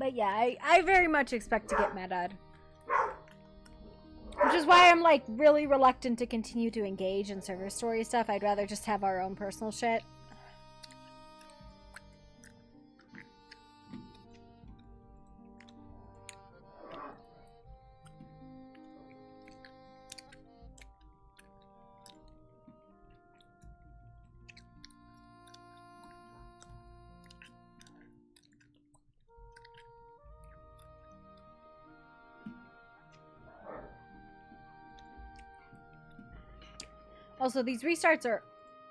But yeah, I very much expect to get meta-ed. Which is why I'm like really reluctant to continue to engage in server story stuff. I'd rather just have our own personal shit. Also, these restarts are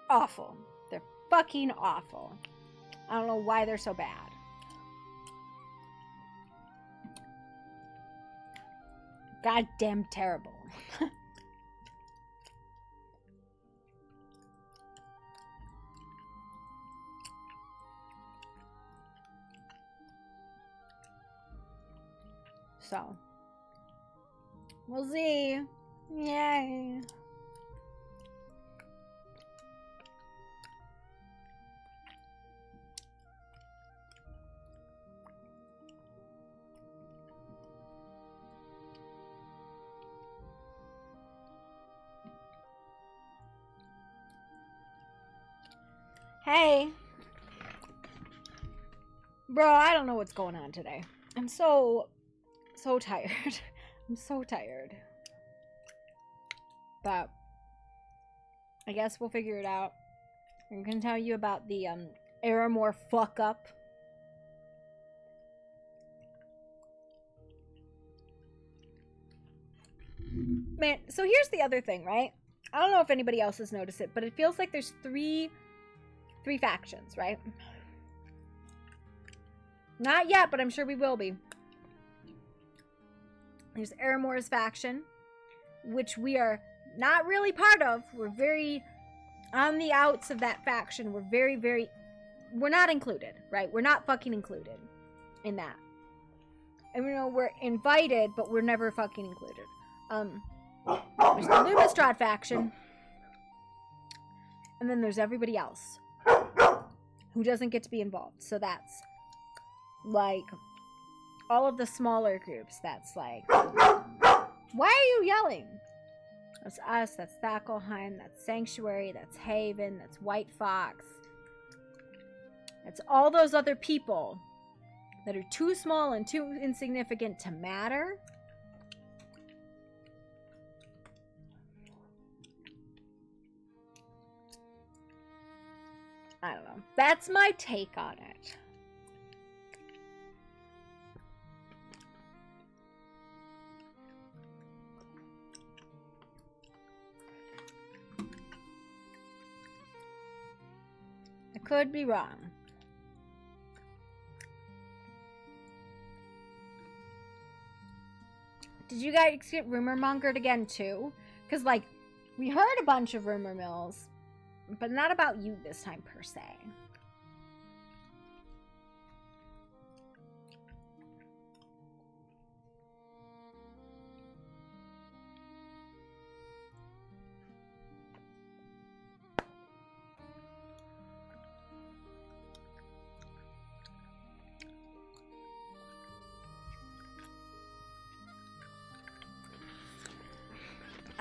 awful. They're fucking awful. I don't know why they're so bad. Goddamn terrible. So, we'll see. Yay. Hey. Bro, I don't know what's going on today. I'm so tired. I'm so tired. But I guess we'll figure it out. I'm gonna tell you about the Aramore fuck up. Man, so here's the other thing, right? I don't know if anybody else has noticed it, but it feels like there's three factions, right? Not yet, but I'm sure we will be. There's Aramore's faction, which we are not really part of. We're very on the outs of that faction. We're we're not included, right? We're not fucking included in that. And you know, we're invited, but we're never fucking included. There's the Lumistrad faction. And then there's everybody else who doesn't get to be involved. So that's like all of the smaller groups. That's like, why are you yelling? That's us, that's Thackelheim, that's Sanctuary, that's Haven, that's White Fox. That's all those other people that are too small and too insignificant to matter. I don't know. That's my take on it. I could be wrong. Did you guys get rumor mongered again too? Because like, we heard a bunch of rumor mills, but not about you this time per se.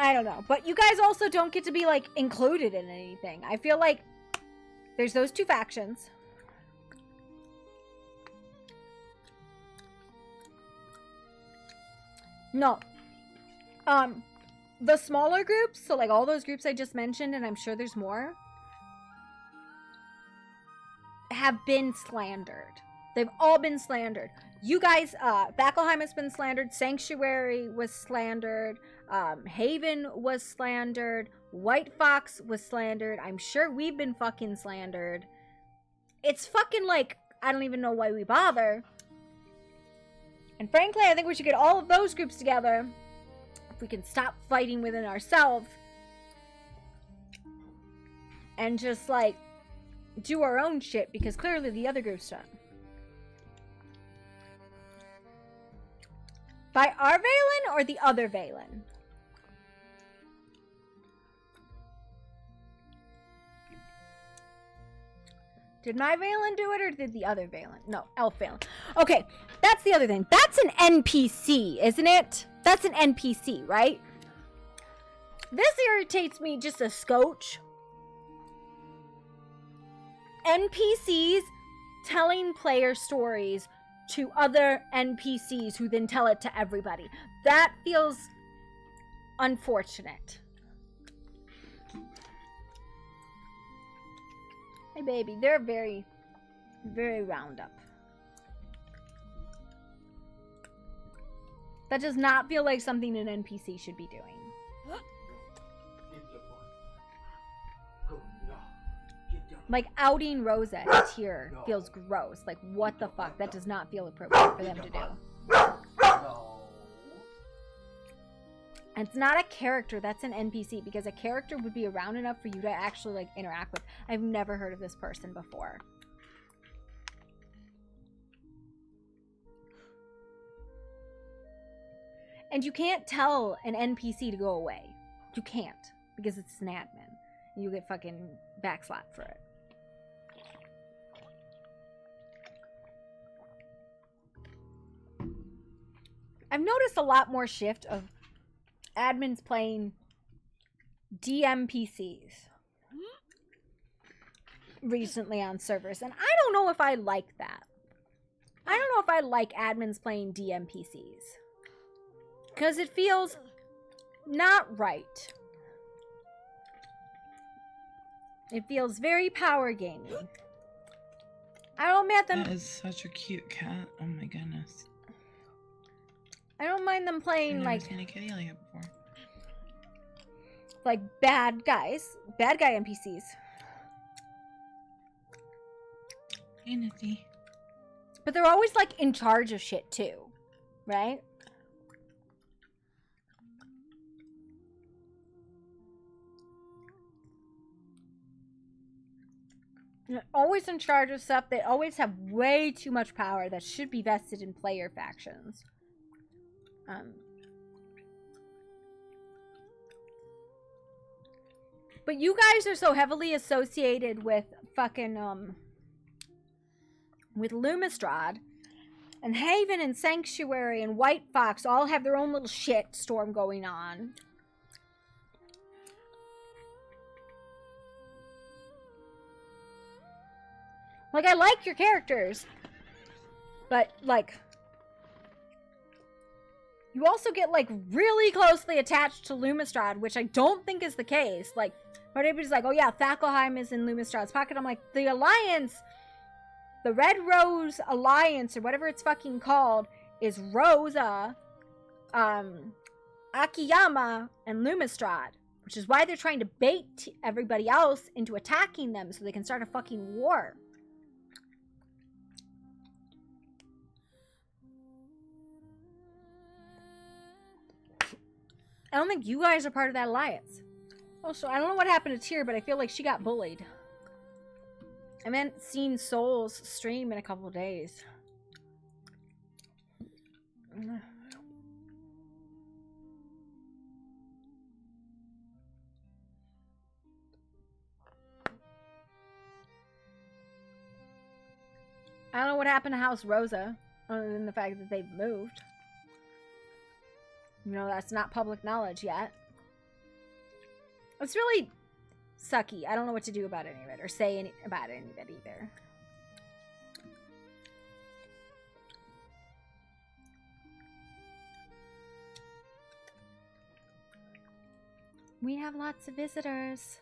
I don't know. But you guys also don't get to be, like, included in anything. I feel like there's those two factions. No. The smaller groups, so, like, all those groups I just mentioned, and I'm sure there's more, have been slandered. They've all been slandered. You guys, Thackelheim has been slandered. Sanctuary was slandered. Haven was slandered. White Fox was slandered. I'm sure we've been fucking slandered. It's fucking like, I don't even know why we bother. And frankly, I think we should get all of those groups together. If we can stop fighting within ourselves. And just like, do our own shit, because clearly the other groups don't. By our Valen or the other Valen? Did my Valen do it or did the other Valen? No, Elf Valen. Okay, that's the other thing. That's an NPC, isn't it? That's an NPC, right? This irritates me just a scotch. NPCs telling player stories to other NPCs who then tell it to everybody. That feels unfortunate. Hey baby, they're very, very round up. That does not feel like something an NPC should be doing. Like outing Rosa here feels gross. Like what the fuck? That does not feel appropriate for them to do. And it's not a character, that's an NPC, because a character would be around enough for you to actually like interact with. I've never heard of this person before. And you can't tell an NPC to go away. You can't, because it's an admin. And you get fucking backslapped for it. I've noticed a lot more shift of admins playing DMPCs recently on servers, and I don't know if I like that. I don't know if I like admins playing DMPCs, because it feels not right. It feels very power gaming. I don't mind them. That is such a cute cat. Oh my goodness. I don't mind them playing like seen a kitty like it before. Like bad guy NPCs. Hey, Nifty. But they're always like in charge of shit too, right? They're always in charge of stuff. They always have way too much power that should be vested in player factions. But you guys are so heavily associated with fucking, with Lumistrad, and Haven and Sanctuary and White Fox all have their own little shit storm going on. Like, I like your characters, but, like, you also get, like, really closely attached to Lumistrad, which I don't think is the case. Like, but everybody's like, oh yeah, Fackelheim is in Lumistrad's pocket. I'm like, the Alliance, the Red Rose Alliance, or whatever it's fucking called, is Rosa, Akiyama, and Lumistrad. Which is why they're trying to bait everybody else into attacking them so they can start a fucking war. I don't think you guys are part of that alliance. Also, I don't know what happened to Tyr, but I feel like she got bullied. I haven't seen Soul's stream in a couple of days. I don't know what happened to House Rosa, other than the fact that they've moved. You know, that's not public knowledge yet. It's really sucky. I don't know what to do about any of it, or say about any of it either. We have lots of visitors.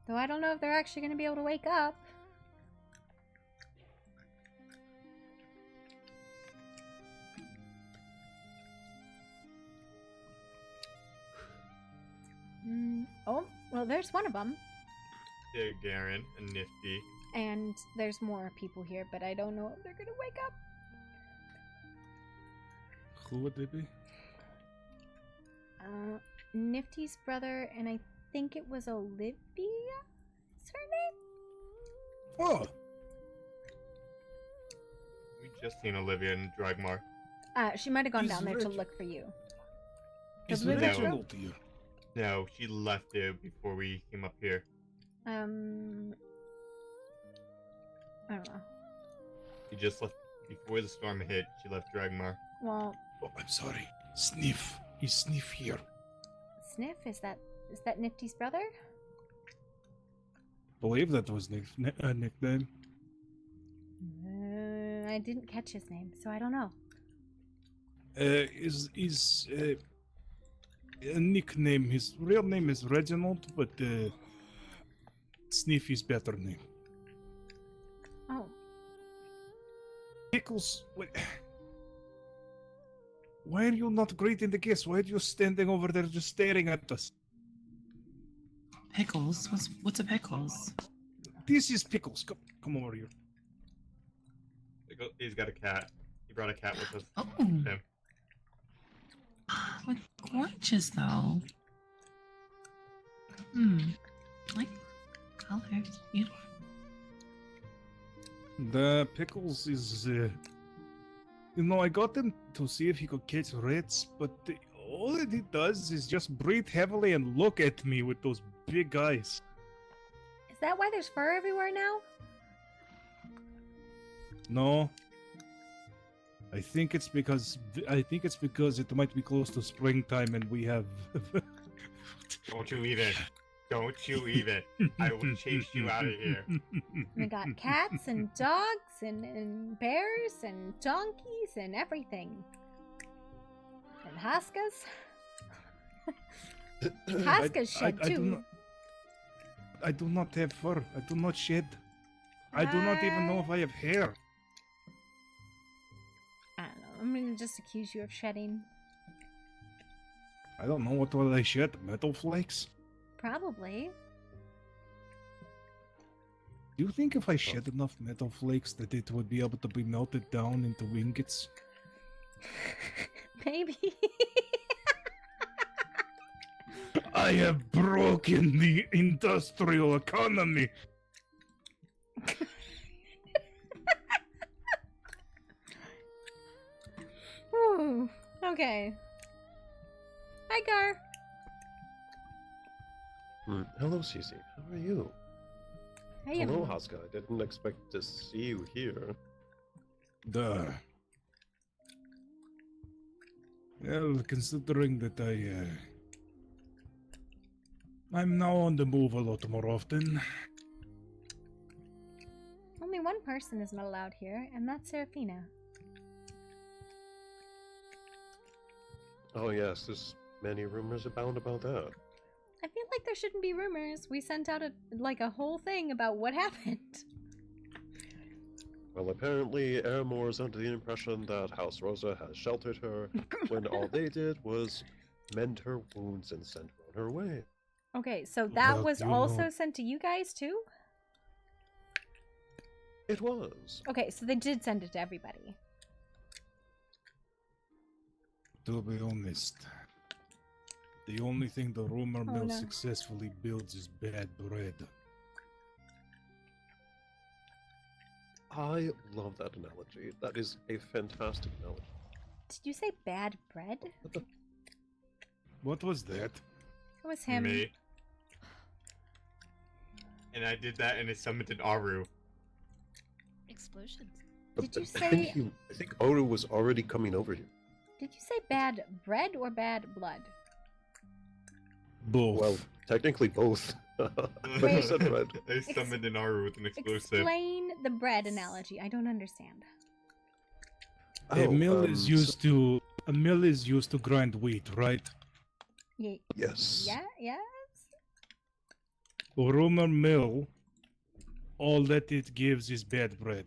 Though I don't know if they're actually going to be able to wake up. Oh, well, there's one of them. Yeah, Garen and Nifty. And there's more people here, but I don't know if they're going to wake up. Who would they be? Nifty's brother, and I think it was Olivia? Is her name? Oh. We just seen Olivia in Dragmar. She might have gone He's down there to rich. look for you. He's Olivia- original to you. No, she left it before we came up here. I don't know. She just left before the storm hit. She left Dragmar. Well, Oh, I'm sorry. Sniff. He's Sniff here. Sniff, is that Nifty's brother? Believe that was nickname. I didn't catch his name, so I don't know. Is a nickname. His real name is Reginald, but Sniffy's better name. Oh, Pickles, why are you not greeting the guests? Why are you standing over there just staring at us? Pickles? What's a pickles? This is Pickles. Come over here. He's got a cat. He brought a cat with us. Oh. Him. What gorgeous though. Like colors. Beautiful. The Pickles is, I got him to see if he could catch rats, but all that he does is just breathe heavily and look at me with those big eyes. is that why there's fur everywhere now? No. I think it's because it might be close to springtime and we have. Don't you even. Don't you even. I will chase you out of here. We got cats and dogs and bears and donkeys and everything. And Haskas. Haskas shed too. I do not have fur. I do not shed. I do not even know if I have hair. I don't know. I'm gonna just accuse you of shedding. I don't know what will I shed. Metal flakes? Probably. Do you think if I shed enough metal flakes that it would be able to be melted down into ingots? Maybe. I have broken the industrial economy. Whew. Okay. Hi, Gar. Hello, Cece. How are you? I am. Hello, Haska. I didn't expect to see you here. Duh. Well, considering that I'm now on the move a lot more often. Only one person is not allowed here, and that's Serafina. Oh yes, there's many rumors abound about that. I feel like there shouldn't be rumors. We sent out a whole thing about what happened. Well, apparently, Airmore is under the impression that House Rosa has sheltered her, when all they did was mend her wounds and send her on her way. Okay, so that Well, was you also know- sent to you guys too? It was. Okay, so they did send it to everybody. To be honest, the only thing the rumor mill no. successfully builds is bad bread. I love that analogy. That is a fantastic analogy. Did you say bad bread? What was that? It was him. Me. And I did that and it summoned an Aru. Explosions. Did you I think Oru was already coming over here. Did you say bad bread or bad blood? Both. Well, technically both. But I Wait. said red. I summoned an Aru with an explosive. Explain the bread analogy. I don't understand. a mill is used so- to grind wheat, right? Yes. Yeah, yes. A rumor mill, all that it gives is bad bread.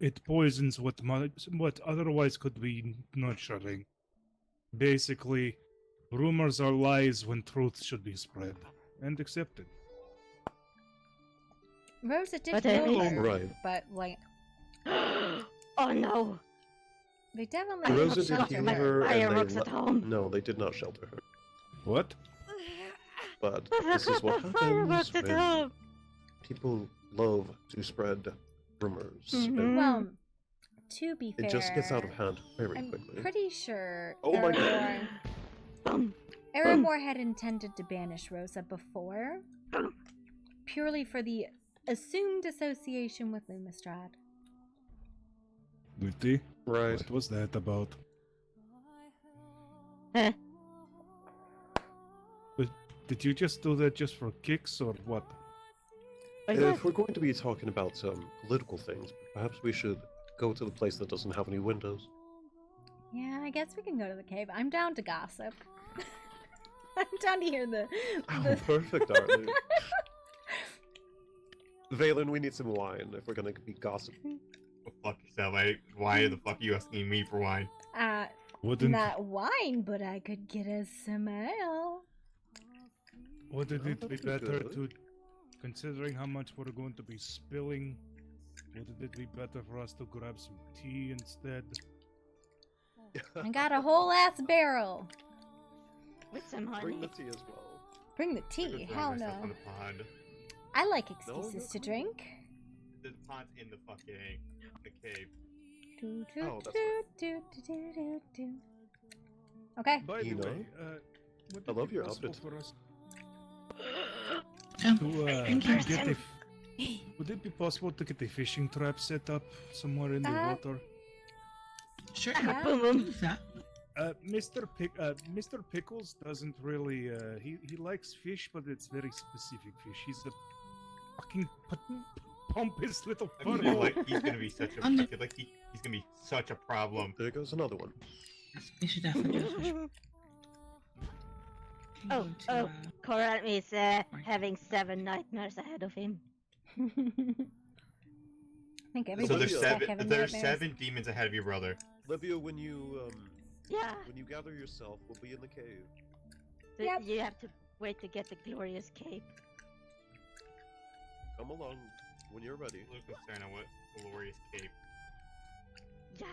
It poisons what otherwise could be nurturing. Basically, rumors are lies when truth should be spread and accepted. Rosa did But kill I her, Right. but like Oh no! they definitely I didn't Rosa did shelter heal my her, and fireworks they at home. No, they did not shelter her. What? But this is what happens Fireworks at when home. people love to spread rumors. Mhm. And Well, to be fair, it just gets out of hand very I'm quickly. pretty sure Oh my there God. were Bum. Erebor had intended to banish Rosa before, purely for the assumed association with Lumistrad. Witty? Right. What was that about? Huh? But did you just do that just for kicks or what? What's that? If we're going to be talking about political things, perhaps we should go to the place that doesn't have any windows. Yeah, I guess we can go to the cave. I'm down to gossip. I'm down to hear the. Oh, perfect, Arlie. Valen, we need some wine if we're gonna be gossiping. Go fuck yourself. Why the fuck are you asking me for wine? Wouldn't Not wine, but I could get us some ale. wouldn't it be That'd be better good. to, considering how much we're going to be spilling, wouldn't it be better for us to grab some tea instead? I got a whole ass barrel. With some Bring honey. the tea as well. Bring the I'm tea. gonna throw Hell myself no. on the pond. I like No, excuses to no. drink. The pond's in the fucking the cave. Do, do, Oh, that's do, right. do, do, do, do, do. Okay. By the You know, way, would I it love be your possible outfit. for us Um, to In get person. would it be possible to get a fishing trap set up somewhere in the water? sure. Yeah. Boom, boom. Do that. Mr. Pickles doesn't really. He likes fish, but it's very specific fish. He's a fucking pompous little I feel butthole. like he's gonna be such a. I feel like he's gonna be such a problem. There goes another one. They should definitely do a fish. Oh, Go to, oh. Coran is having 7 nightmares ahead of him. I think So everybody's there's stuck seven. having There's nightmares. 7 demons ahead of you, brother. Livia, when you Yeah, gather yourself, we'll be in the cave. Yep. you have to wait to get the glorious cape. Come along when you're ready. A little concerned on what glorious cape. Yeah.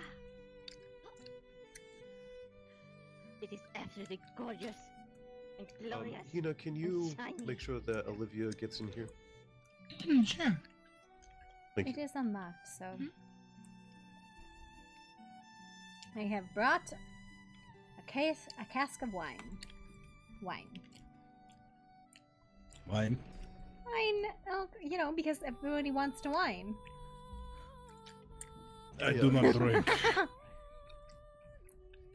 It is absolutely gorgeous and glorious. Hina, can you shiny. make sure that Olivia gets in here? Sure. Thank It you. is unlocked, so. Mhm. I have brought a cask of wine. Wine. Wine. Wine, oh, you know, because everybody wants to wine. I Yeah. do not drink.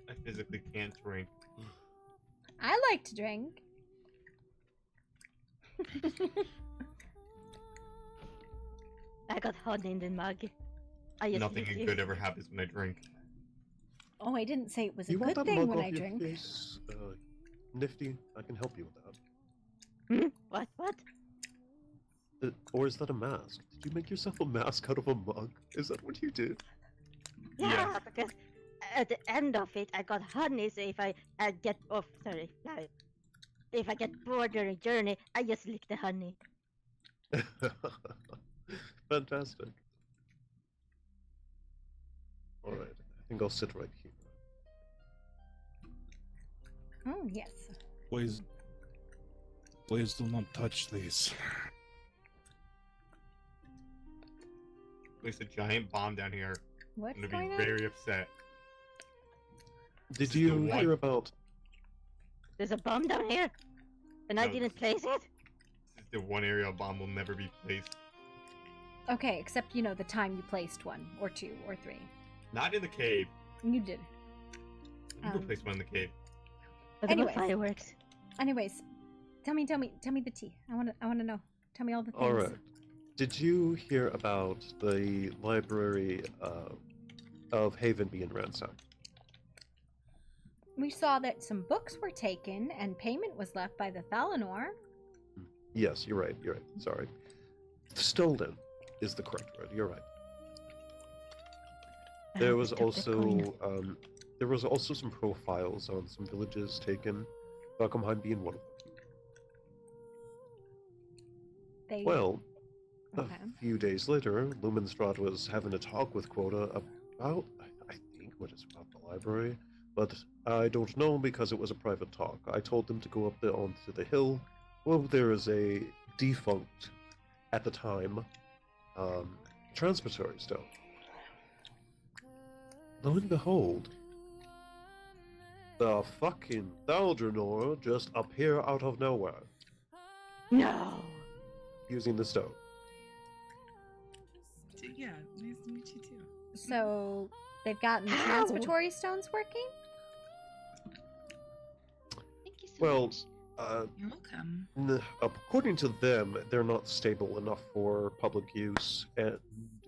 I physically can't drink. I like to drink. I got honey in the mug. I just Nothing licked it. good ever happens when I drink. Oh, I didn't say it was a You want good that thing mug when off I your drink. face? Nifty, I can help you with that. What? What? Or is that a mask? Did you make yourself a mask out of a mug? Is that what you did? Yeah, Yes. because at the end of it, I got honey. So if I get off, sorry, if I get bored during journey, I just lick the honey. Fantastic. Alright, I think I'll sit right here. Oh, yes. Please do not touch these. There's a giant bomb down here. What's I'm gonna going be on? very upset. Did This is the you one- hear about... There's a bomb down here, and I No, didn't place it. This is the one area a bomb will never be placed. Okay, except, you know, the time you placed one, or 2, or 3. Not in the cave. You did. You can place one in the cave. What about Anyways. fireworks? Anyways, tell me the tea. I wanna know. Tell me all the things. Alright. Did you hear about the library of Haven being ransacked? We saw that some books were taken and payment was left by the Thalanor. Yes, you're right, sorry. Stolen is the correct word, you're right. There was also some profiles on some villages taken, Valkomheim being one of them. They Well, okay. a few days later, Lumenstrad was having a talk with Quota about, I think, what is about the library, but I don't know because it was a private talk. I told them to go up there onto the hill. Well, there is a defunct, at the time, transitory stone. Lo and behold, the fucking Thaldranor just appear out of nowhere No. using the stone. Yeah, nice to meet you too. So they've gotten the How? transfertory stones working? Thank you so Well, much. You're welcome. According to them, they're not stable enough for public use, and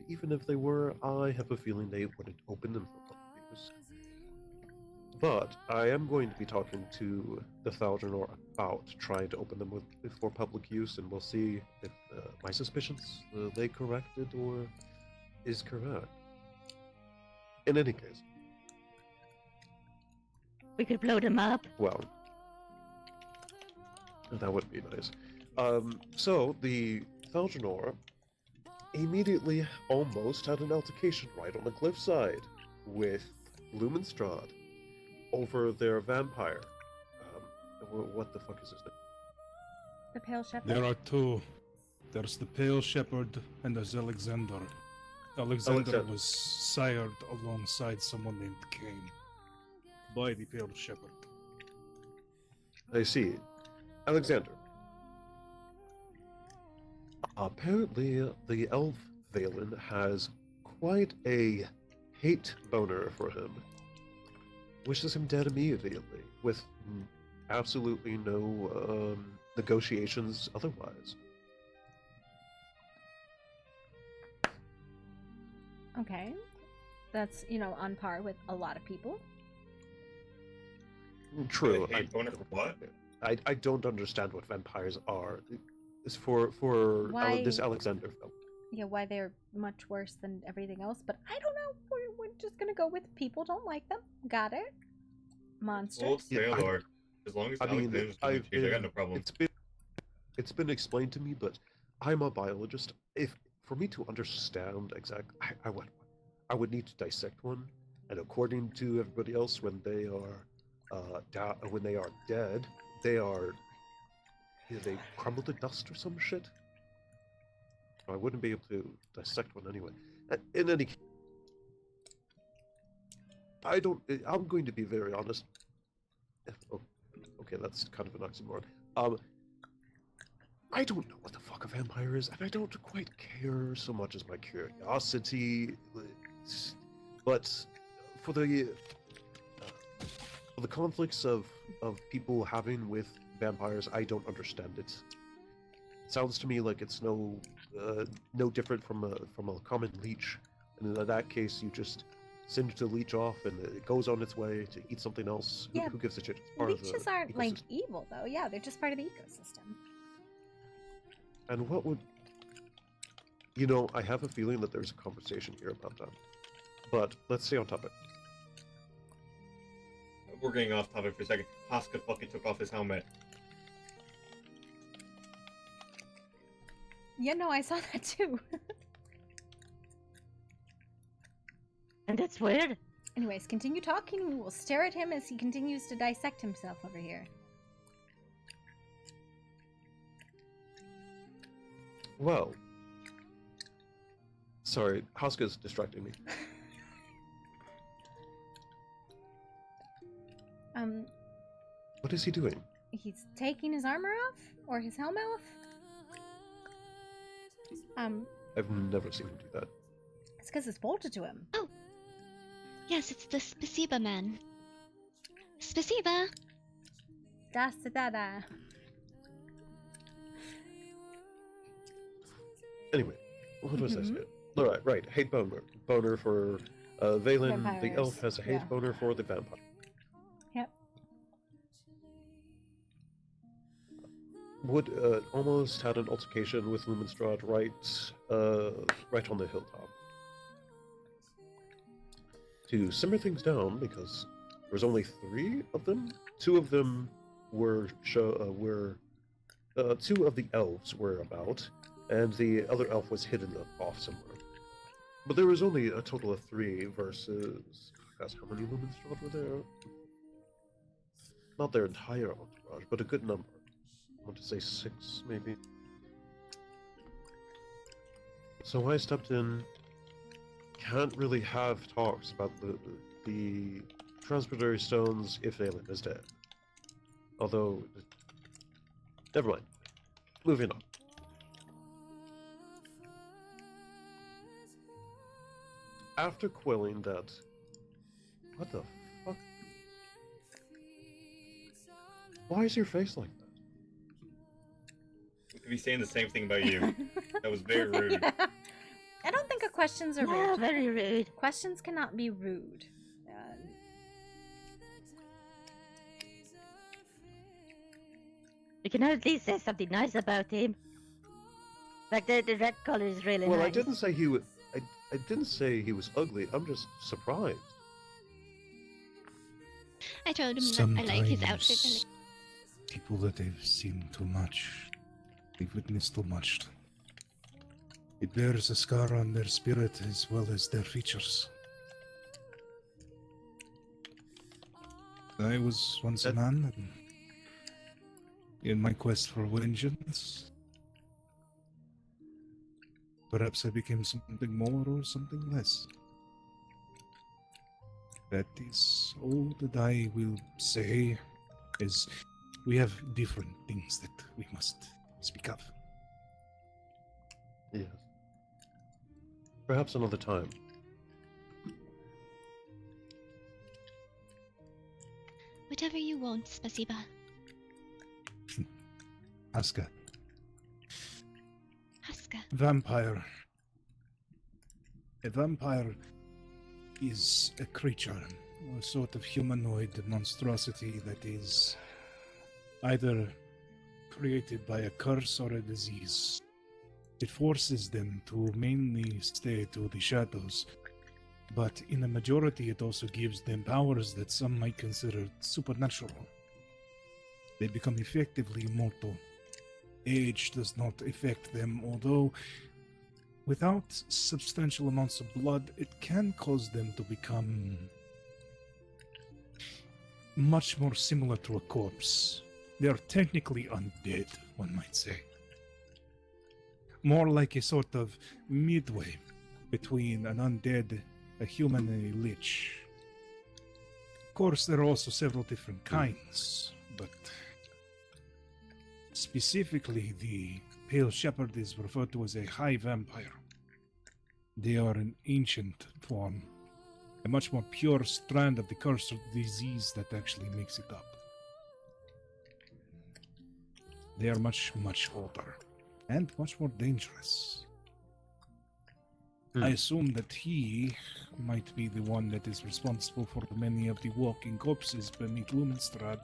even if they were, I have a feeling they wouldn't open them for public use. But I am going to be talking to the Thaldranor about trying to open them for public use, and we'll see if my suspicions they corrected or is correct. In any case, We could blow them up. well, that would be nice. So the Thaldranor immediately almost had an altercation right on the cliffside with Lumenstrad over their vampire. What the fuck is his name? The Pale Shepherd? There are two. There's the Pale Shepherd and there's Alexander. Alexander was sired alongside someone named Cain by the Pale Shepherd. I see. Alexander. Apparently, the elf Valen has quite a hate boner for him. Wishes him dead immediately, with absolutely no negotiations otherwise. Okay. That's, on par with a lot of people. True. Hey, boner for what? I don't understand what vampires are. It's for Why- this Alexander film. Yeah, why they're much worse than everything else, but I don't know. We're just gonna go with people don't like them. Got it. Monsters. Old Yeah, Sailor. As long as I mean, Alexander's I've doing change, I got no problem. It's been explained to me, but I'm a biologist. If for me to understand exactly, I would need to dissect one, and according to everybody else, when they are dead, they crumble to dust or some shit. I wouldn't be able to dissect one anyway. In any case, I'm going to be very honest. Oh, okay, that's kind of an oxymoron. I don't know what the fuck a vampire is, and I don't quite care so much as my curiosity. But for the conflicts of people having with vampires, I don't understand it. It sounds to me like it's no different from a common leech, and in that case, you just send the leech off, and it goes on its way to eat something else. Yeah. Who gives a shit? It's part of the Leeches aren't like ecosystem. evil though. Yeah, they're just part of the ecosystem. And what would I have a feeling that there's a conversation here about that. But let's stay on topic. We're getting off topic for a second. Haska fucking took off his helmet. Yeah, no, I saw that too. And that's weird. Anyways, continue talking. We will stare at him as he continues to dissect himself over here. Well, sorry, Haska's distracting me. What is he doing? He's taking his armor off or his helmet off. I've never seen him do that. It's because it's bolted to him. Yes, it's the Spasiba man. Spasiba! Da da da. Anyway, what was I Mhm. saying? All right, right. Hate boner for Valen. The elf Vampires, has a hate yeah. boner for the vampire. Yep. Wood almost had an altercation with Lumenstrad right on the hilltop. To simmer things down, because there was only 3 of them. 2 of them were 2 of the elves were about, and the other elf was hidden off somewhere. But there was only a total of 3 versus. Gosh, how many Lumenstrad were there? Not their entire entourage, but a good number. I want to say 6, maybe. So I stepped in. Can't really have talks about the transitory stones if Aelin is dead. Although, never mind. Moving on. After quelling that... What the fuck? Why is your face like that? We could be saying the same thing about you. That was very rude. I don't think questions are Yeah, rude. very rude. Questions cannot be rude. You can at least say something nice about him. Like the red color is really Well, nice. I didn't say he was... I didn't say he was ugly. I'm just surprised. I told him that I like his outfit. Sometimes people that they've seen too much, they've witnessed too much. It bears a scar on their spirit as well as their features. I was once a man, and in my quest for vengeance, perhaps I became something more or something less. That is all that I will say, is we have different things that we must speak of. Yes. Perhaps another time. Whatever you want, Spasiba. Aska, Haska. vampire. A vampire is a creature, a sort of humanoid monstrosity that is either created by a curse or a disease. It forces them to mainly stay to the shadows, but in a majority it also gives them powers that some might consider supernatural. They become effectively immortal. Age does not affect them, although without substantial amounts of blood, it can cause them to become much more similar to a corpse. They are technically undead, one might say. More like a sort of midway between an undead, a human, and a lich. Of course, there are also several different kinds, but specifically the Pale Shepherd is referred to as a high vampire. They are an ancient form, a much more pure strand of the curse or disease that actually makes it up. They are much, much older and much more dangerous. I assume that he might be the one that is responsible for many of the walking corpses beneath Lumenstrad.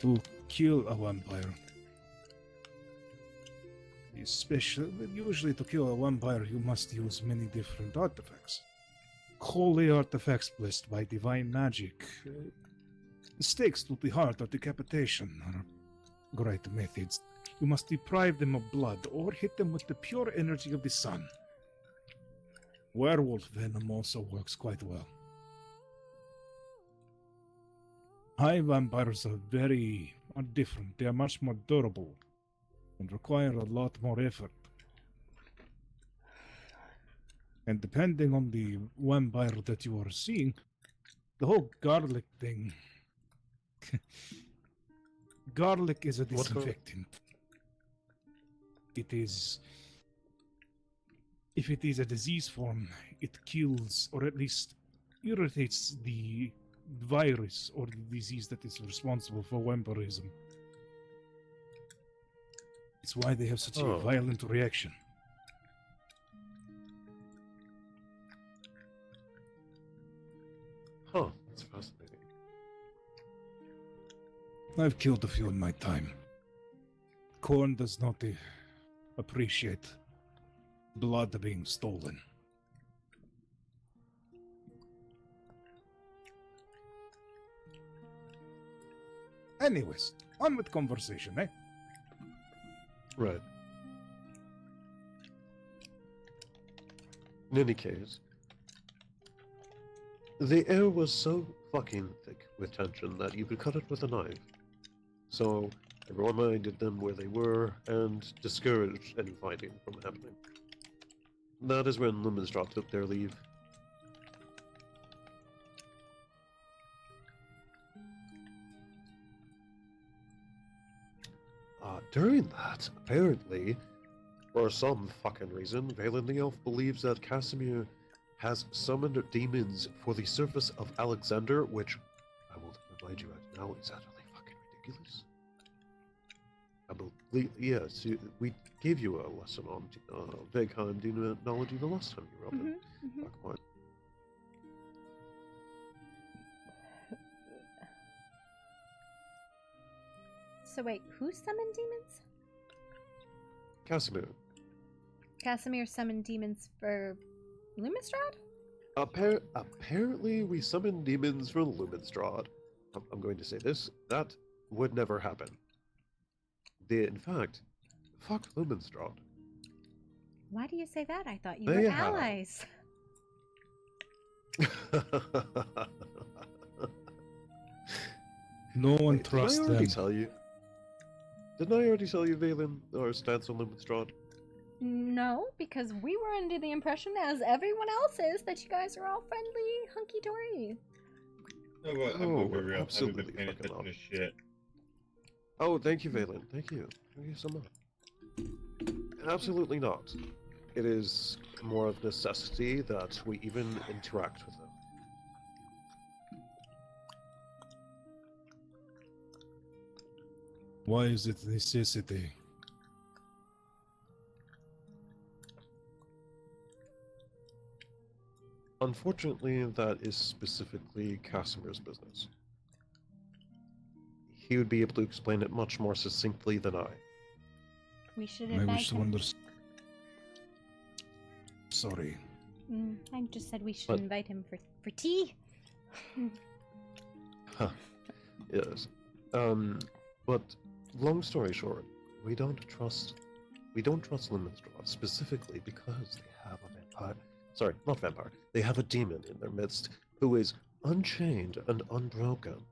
To kill a vampire, usually to kill a vampire you must use many different artifacts. Holy artifacts blessed by divine magic. Stakes to the heart or decapitation are great methods. You must deprive them of blood or hit them with the pure energy of the sun. Werewolf venom also works quite well. High vampires are different. They are much more durable and require a lot more effort. And depending on the vampire that you are seeing, the whole garlic thing... Garlic is a disinfectant. It is... If it is a disease form, it kills, or at least irritates the virus or the disease that is responsible for vampirism. It's why they have such a violent reaction. Huh, that's fascinating. I've killed a few in my time. Corn does not appreciate blood being stolen. Anyways, on with conversation, eh? Right. In any case, the air was so fucking thick with tension that you could cut it with a knife. So, It reminded them where they were and discouraged any fighting from happening. That is when Lumenstraw took their leave. During that, apparently, for some fucking reason, Valen the Elf believes that Casimir has summoned demons for the surface of Alexander, which I will remind you right now is utterly fucking ridiculous. I believe, yes, we gave you a lesson on Vegheim demonology the last time you were up in Darkmine. So wait, who summoned demons? Casimir. Casimir summoned demons for Lumenstrad? Apparently, we summoned demons from Lumenstrad. I'm going to say this, that would never happen. In fact, fuck Lumenstrad. Why do you say that? I thought you They were have. allies. No one Wait, trusts didn't I already them. tell you? Didn't I already tell you, Valen, our stance on Lumenstrad? No, because we were under the impression, as everyone else is, that you guys are all friendly, hunky-dory. No, but I'm Oh, gonna be we're real. I haven't absolutely been paying fucking attention not. to shit. Oh, thank you, Valen. Thank you. Thank you so much. Absolutely not. It is more of necessity that we even interact with them. Why is it necessity? Unfortunately, that is specifically Casimir's business. He would be able to explain it much more succinctly than I. We should I invite wish to him. understand. Sorry. I just said we should But- invite him for tea. Huh. Yes. But long story short, we don't trust Lumenstrad specifically because they have a vampire. Sorry, not vampire. They have a demon in their midst who is unchained and unbroken.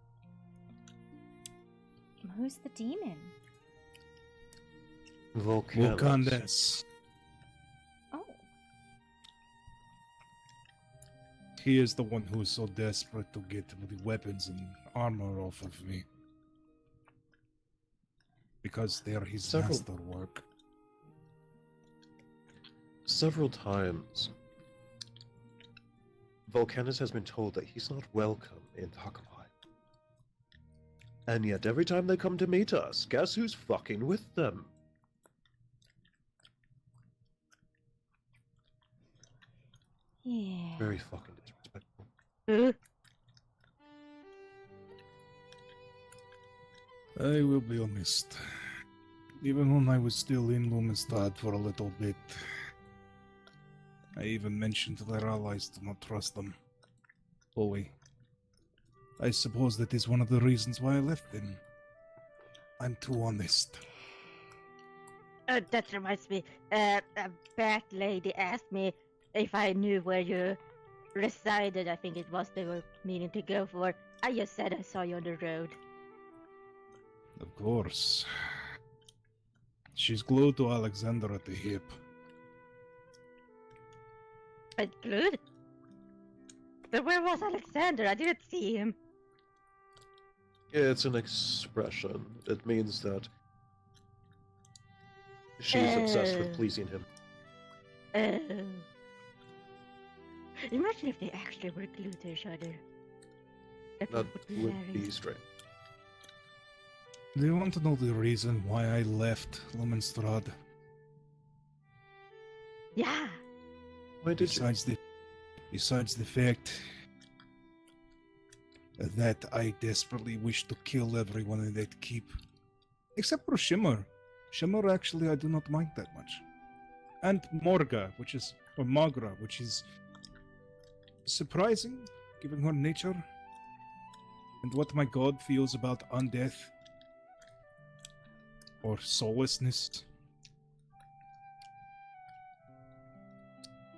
Who's the demon? Volcanus. Vulcanus. Oh, He is the one who is so desperate to get the weapons and armor off of me. Because they are his Several- masterwork. Several times, Volcanus has been told that he's not welcome in Hakamheim. And yet every time they come to meet us, guess who's fucking with them? yeah. Very fucking disrespectful. I will be honest. Even when I was still in Lumenstad for a little bit, I even mentioned to their allies to not trust them fully. I suppose that is one of the reasons why I left them. I'm too honest. That reminds me. A bat lady asked me if I knew where you resided. I think it was they were meaning to go for. I just said I saw you on the road. Of course. She's glued to Alexander at the hip. But good. But where was Alexander? I didn't see him. It's an expression. It means that she's obsessed with pleasing him. Oh. Imagine if they actually were glued to each other. That That would be would be hilarious. strange. Do you want to know the reason why I left Lumenstrad? Yeah. Why did you? Besides the fact that I desperately wish to kill everyone in that keep. Except for Shimmer. Shimmer actually I do not mind that much. And Morga, or Magra, which is surprising, given her nature. And what my god feels about undeath. Or soullessness.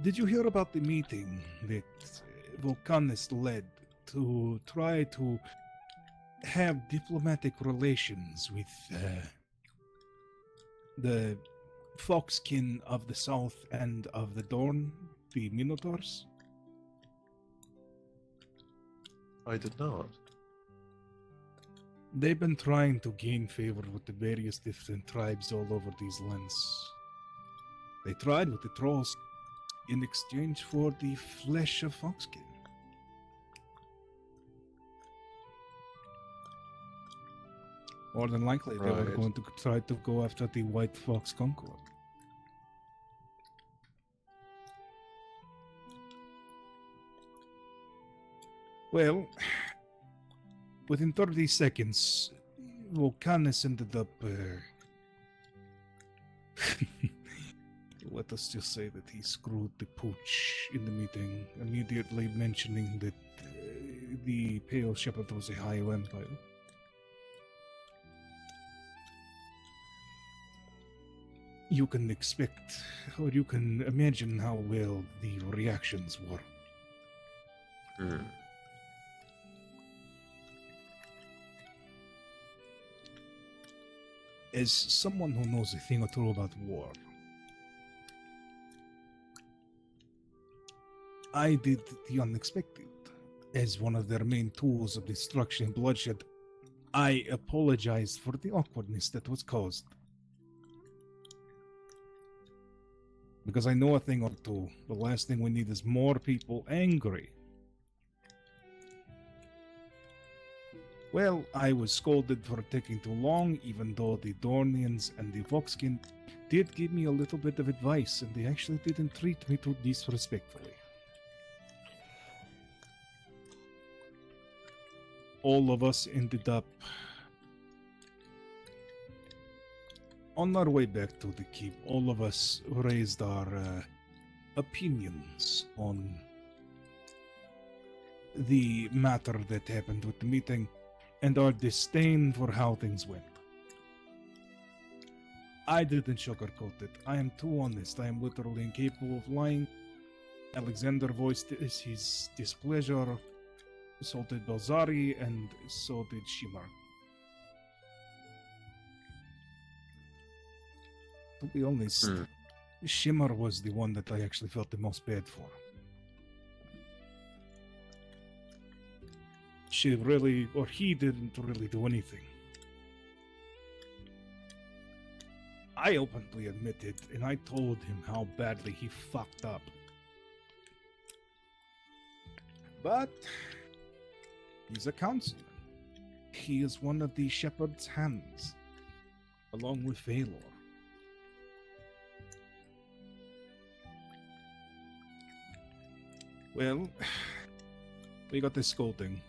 Did you hear about the meeting that Vulcanus led to try to have diplomatic relations with the Foxkin of the South and of the Dorn, the Minotaurs? I did not. They've been trying to gain favor with the various different tribes all over these lands. They tried with the trolls in exchange for the flesh of Foxkin. More than likely, they were Right. going to try to go after the White Fox Concord. Well, within 30 seconds, Volcanus ended up. Let us just say that he screwed the pooch in the meeting, immediately mentioning that the Pale Shepherd was a high vampire. You can expect, or you can imagine how well the reactions were. Hmm. As someone who knows a thing or two about war, I did the unexpected. As one of their main tools of destruction and bloodshed, I apologized for the awkwardness that was caused. Because I know a thing or two. The last thing we need is more people angry. Well, I was scolded for taking too long, even though the Dornians and the Voxkin did give me a little bit of advice, and they actually didn't treat me too disrespectfully. All of us ended up on our way back to the keep. All of us raised our opinions on the matter that happened with the meeting and our disdain for how things went. I didn't sugarcoat it. I am too honest. I am literally incapable of lying. Alexander voiced his displeasure. So did Balzari, and so did Shimar. To be honest, Shimmer was the one that I actually felt the most bad for. She really, or he didn't really do anything. I openly admitted, and I told him how badly he fucked up. But he's a councilman. He is one of the shepherd's hands, along with Valor. Well, we got this scolding.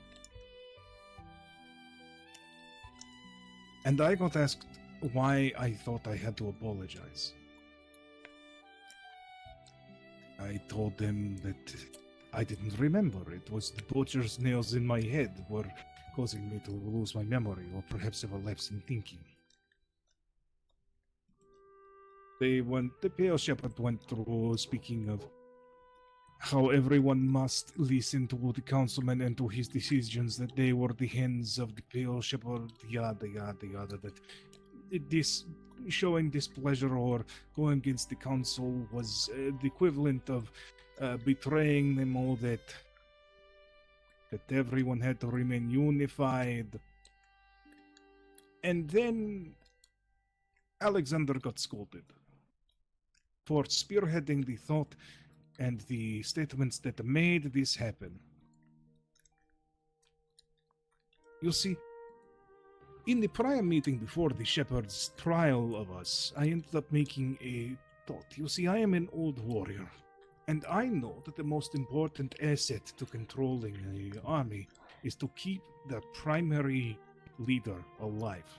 And I got asked why I thought I had to apologize. I told them that I didn't remember. It was the butcher's nails in my head were causing me to lose my memory, or perhaps have a lapse in thinking. The Pale Shepherd went through speaking of how everyone must listen to the councilman and to his decisions, that they were the hands of the Pale Shepherd, yada yada yada, that this showing displeasure or going against the council was the equivalent of betraying them all, that everyone had to remain unified. And then Alexander got scolded for spearheading the thought and the statements that made this happen. You see, in the prior meeting before the shepherd's trial of us, I ended up making a thought. You see, I am an old warrior, and I know that the most important asset to controlling an army is to keep the primary leader alive.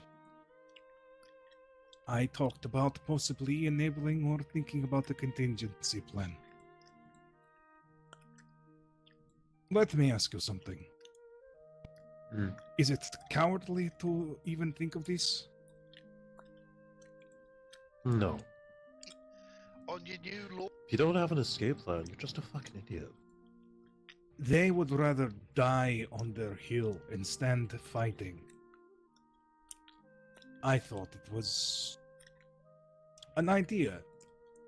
I talked about possibly enabling or thinking about a contingency plan. Let me ask you something. Is it cowardly to even think of this? No. On your new law. If you don't have an escape plan, you're just a fucking idiot. they would rather die on their hill and stand fighting. I thought it was an idea.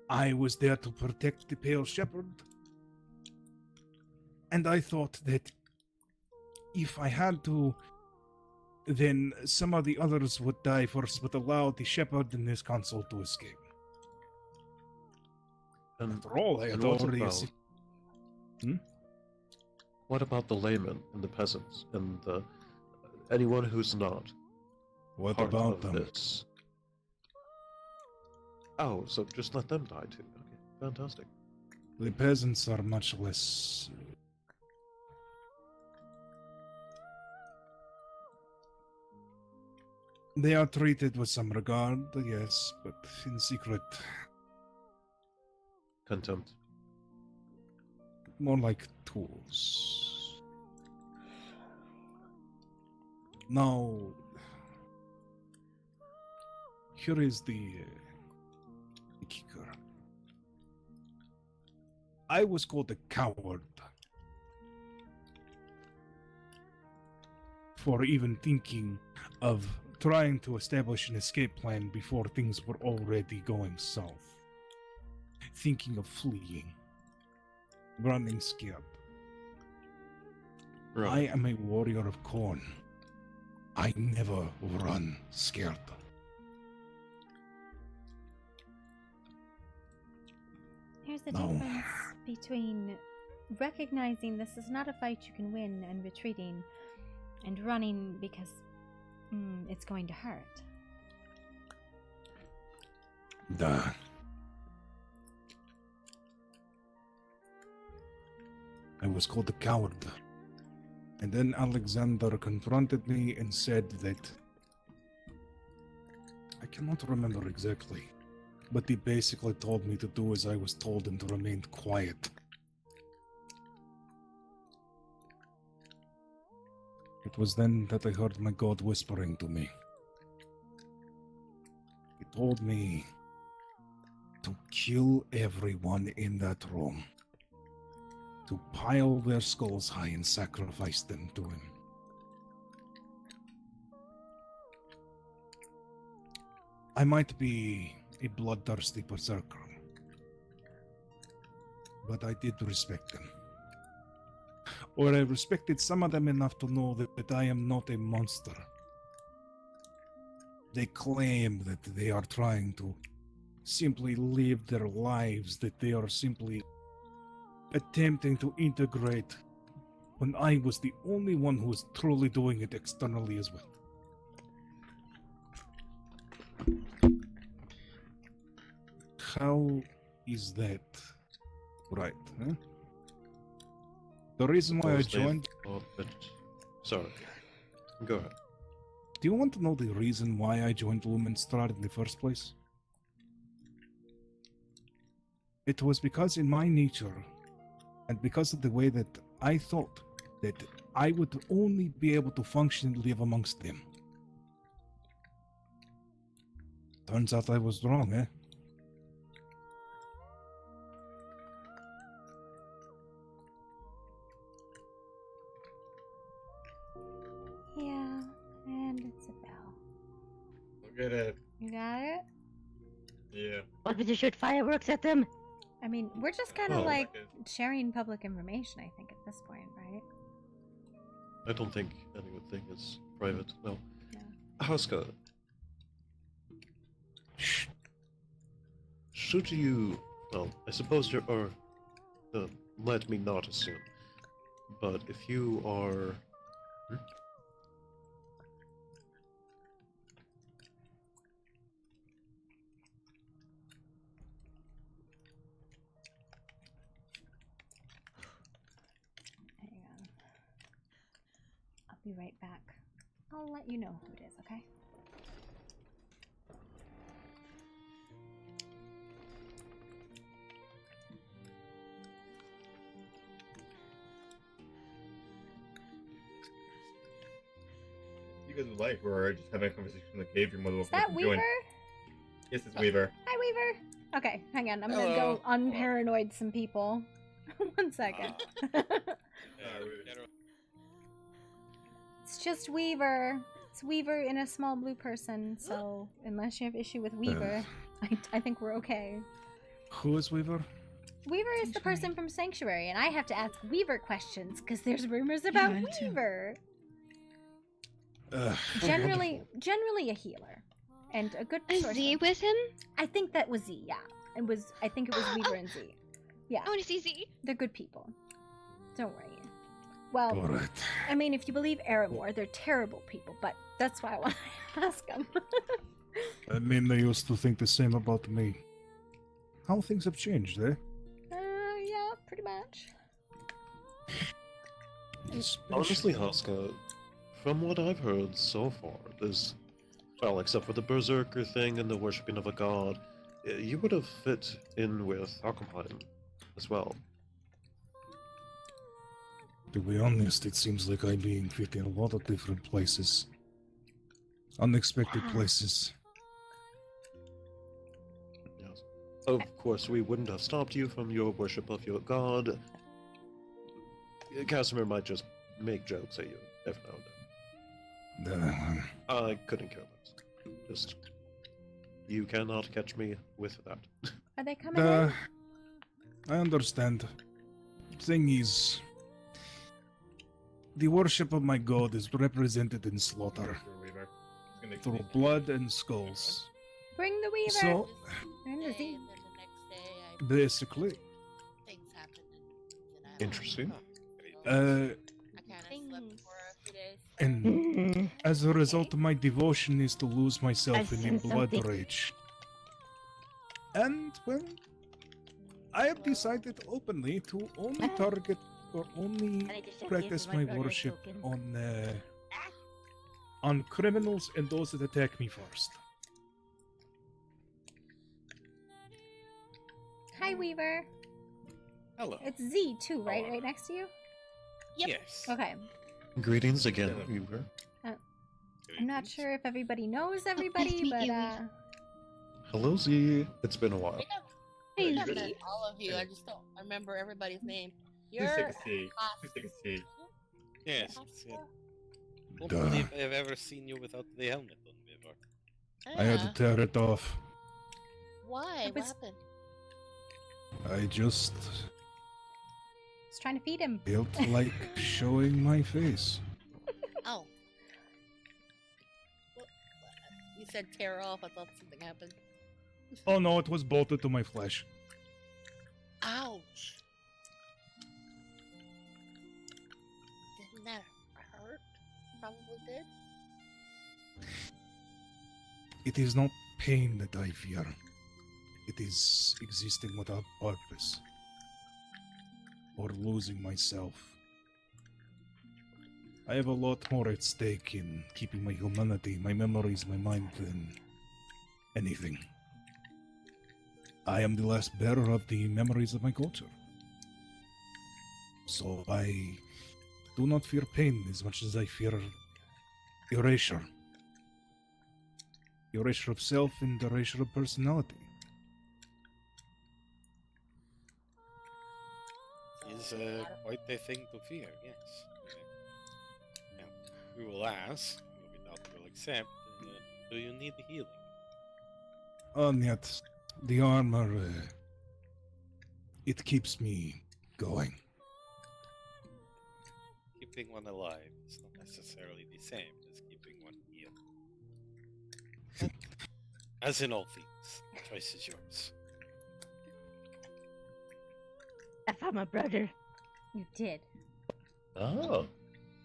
I was there to protect the Pale Shepherd. And I thought that if I had to, then some of the others would die first, but allow the Shepherd and his consort to escape. And, After all, I had and what already... about, what about the laymen and the peasants and anyone who's not What part about of them? this? Oh, so just let them die too. Okay, fantastic. The peasants are much less... They are treated with some regard, yes, but in secret, Contempt. more like tools. Now, here is the kicker. I was called a coward for even thinking of trying to establish an escape plan before things were already going south. Thinking of fleeing, running scared. I Right. am a warrior of corn. I never run scared. Here's the No. difference between recognizing this is not a fight you can win and retreating, and running because it's going to hurt. Duh. I was called a coward. And then Alexander confronted me and said that... I cannot remember exactly. But he basically told me to do as I was told and to remain quiet. It was then that I heard my God whispering to me. He told me to kill everyone in that room. To pile their skulls high and sacrifice them to him. I might be a bloodthirsty berserker, but I did respect them. Or I respected some of them enough to know that I am not a monster. They claim that they are trying to simply live their lives, that they are simply attempting to integrate, when I was the only one who was truly doing it externally as well. How is that right, huh? The reason why I Suppose they've joined... thought that... Sorry. Go ahead. Do you want to know the reason why I joined Lumenstrad in the first place? It was because in my nature, and because of the way that I thought that I would only be able to function and live amongst them. Turns out I was wrong, eh? Yeah, and it's a bell. Look at it. You got it? Yeah. What would you shoot fireworks at them? I mean, we're just kind of Oh. like sharing public information, I think, at this point, right? I don't think any would think it's private, no. Yeah. Haska, should you... Well, I suppose you're... Or, let me not assume. But if you are... Hang on. I'll be right back. I'll let you know who it is, okay? You guys would like, we're just having a conversation in the cave. Your mother will Is that join. Weaver? Yes, it's Weaver. Hi, Weaver. Okay, hang on. I'm gonna Hello. go unparanoid some people. One second. It's just Weaver. It's Weaver in a small blue person, so unless you have issue with Weaver, I think we're okay. Who is Weaver? Weaver is the person from Sanctuary, and I have to ask Weaver questions because there's rumors about I too. Weaver. Uh, Generally a healer, and a good Is source. Z with him? I think that was Z. Yeah, I think it was Weaver and Z. Yeah, I want to see Z. they're good people. Don't worry. Well, Alright. I mean, if you believe Aramore, they're terrible people, but that's why I want to ask them. I mean, they used to think the same about me. How things have changed, eh? Yeah, pretty much. Honestly, Haska, from what I've heard so far, there's, well, except for the Berserker thing and the worshipping of a god, you would have fit in with Alkmaar as well. To be honest, it seems like I'm being fit in a lot of different places. Unexpected places. Yes. Of course, we wouldn't have stopped you from your worship of your god. Casimir might just make jokes at you every now and then. I couldn't care less. Just, you cannot catch me with that. Are they coming in? I understand. Thing is, the worship of my god is represented in slaughter, Weaver. He's gonna through keep- blood and skulls. Bring the Weaver. So, And the Z. basically, Things happened Interesting. I kind of slept for a few days. and as a result, my devotion is to lose myself I in the sense blood something. rage. And, well, I have decided openly to only target or only I need to check practice if my brother is worship broken. on criminals and those that attack me first. Hi, Weaver. Hello. It's Z too, right? Right next to you. Yep. Yes. Okay. Greetings again, Weaver. I'm not sure if everybody knows everybody, meet but you, Weaver. Hello, Z. It's been a while. Hey, I've Z. met all of you. I just don't remember everybody's name. Please You're take a seat. Please take a seat. Yes. Don't Duh. believe I've ever seen you without the helmet on before. I had to tear it off. Why? It What was- happened? I just was trying to feed him. felt like showing my face. Oh. What- You said tear off. I thought something happened. Oh no, it was bolted to my flesh. Ouch. Didn't that hurt? Probably did. It is not pain that I fear. It is existing without purpose. Or losing myself. I have a lot more at stake in keeping my humanity, my memories, my mind than anything. I am the last bearer of the memories of my culture. So I do not fear pain as much as I fear erasure. Erasure of self and erasure of personality. Is quite a thing to fear, yes. Now, we will ask, without will accept, do you need healing? And yet, the armor, it keeps me going. Keeping one alive is not necessarily the same as keeping one healed. But, as in all things, the choice is yours. I found my brother. You did. Oh.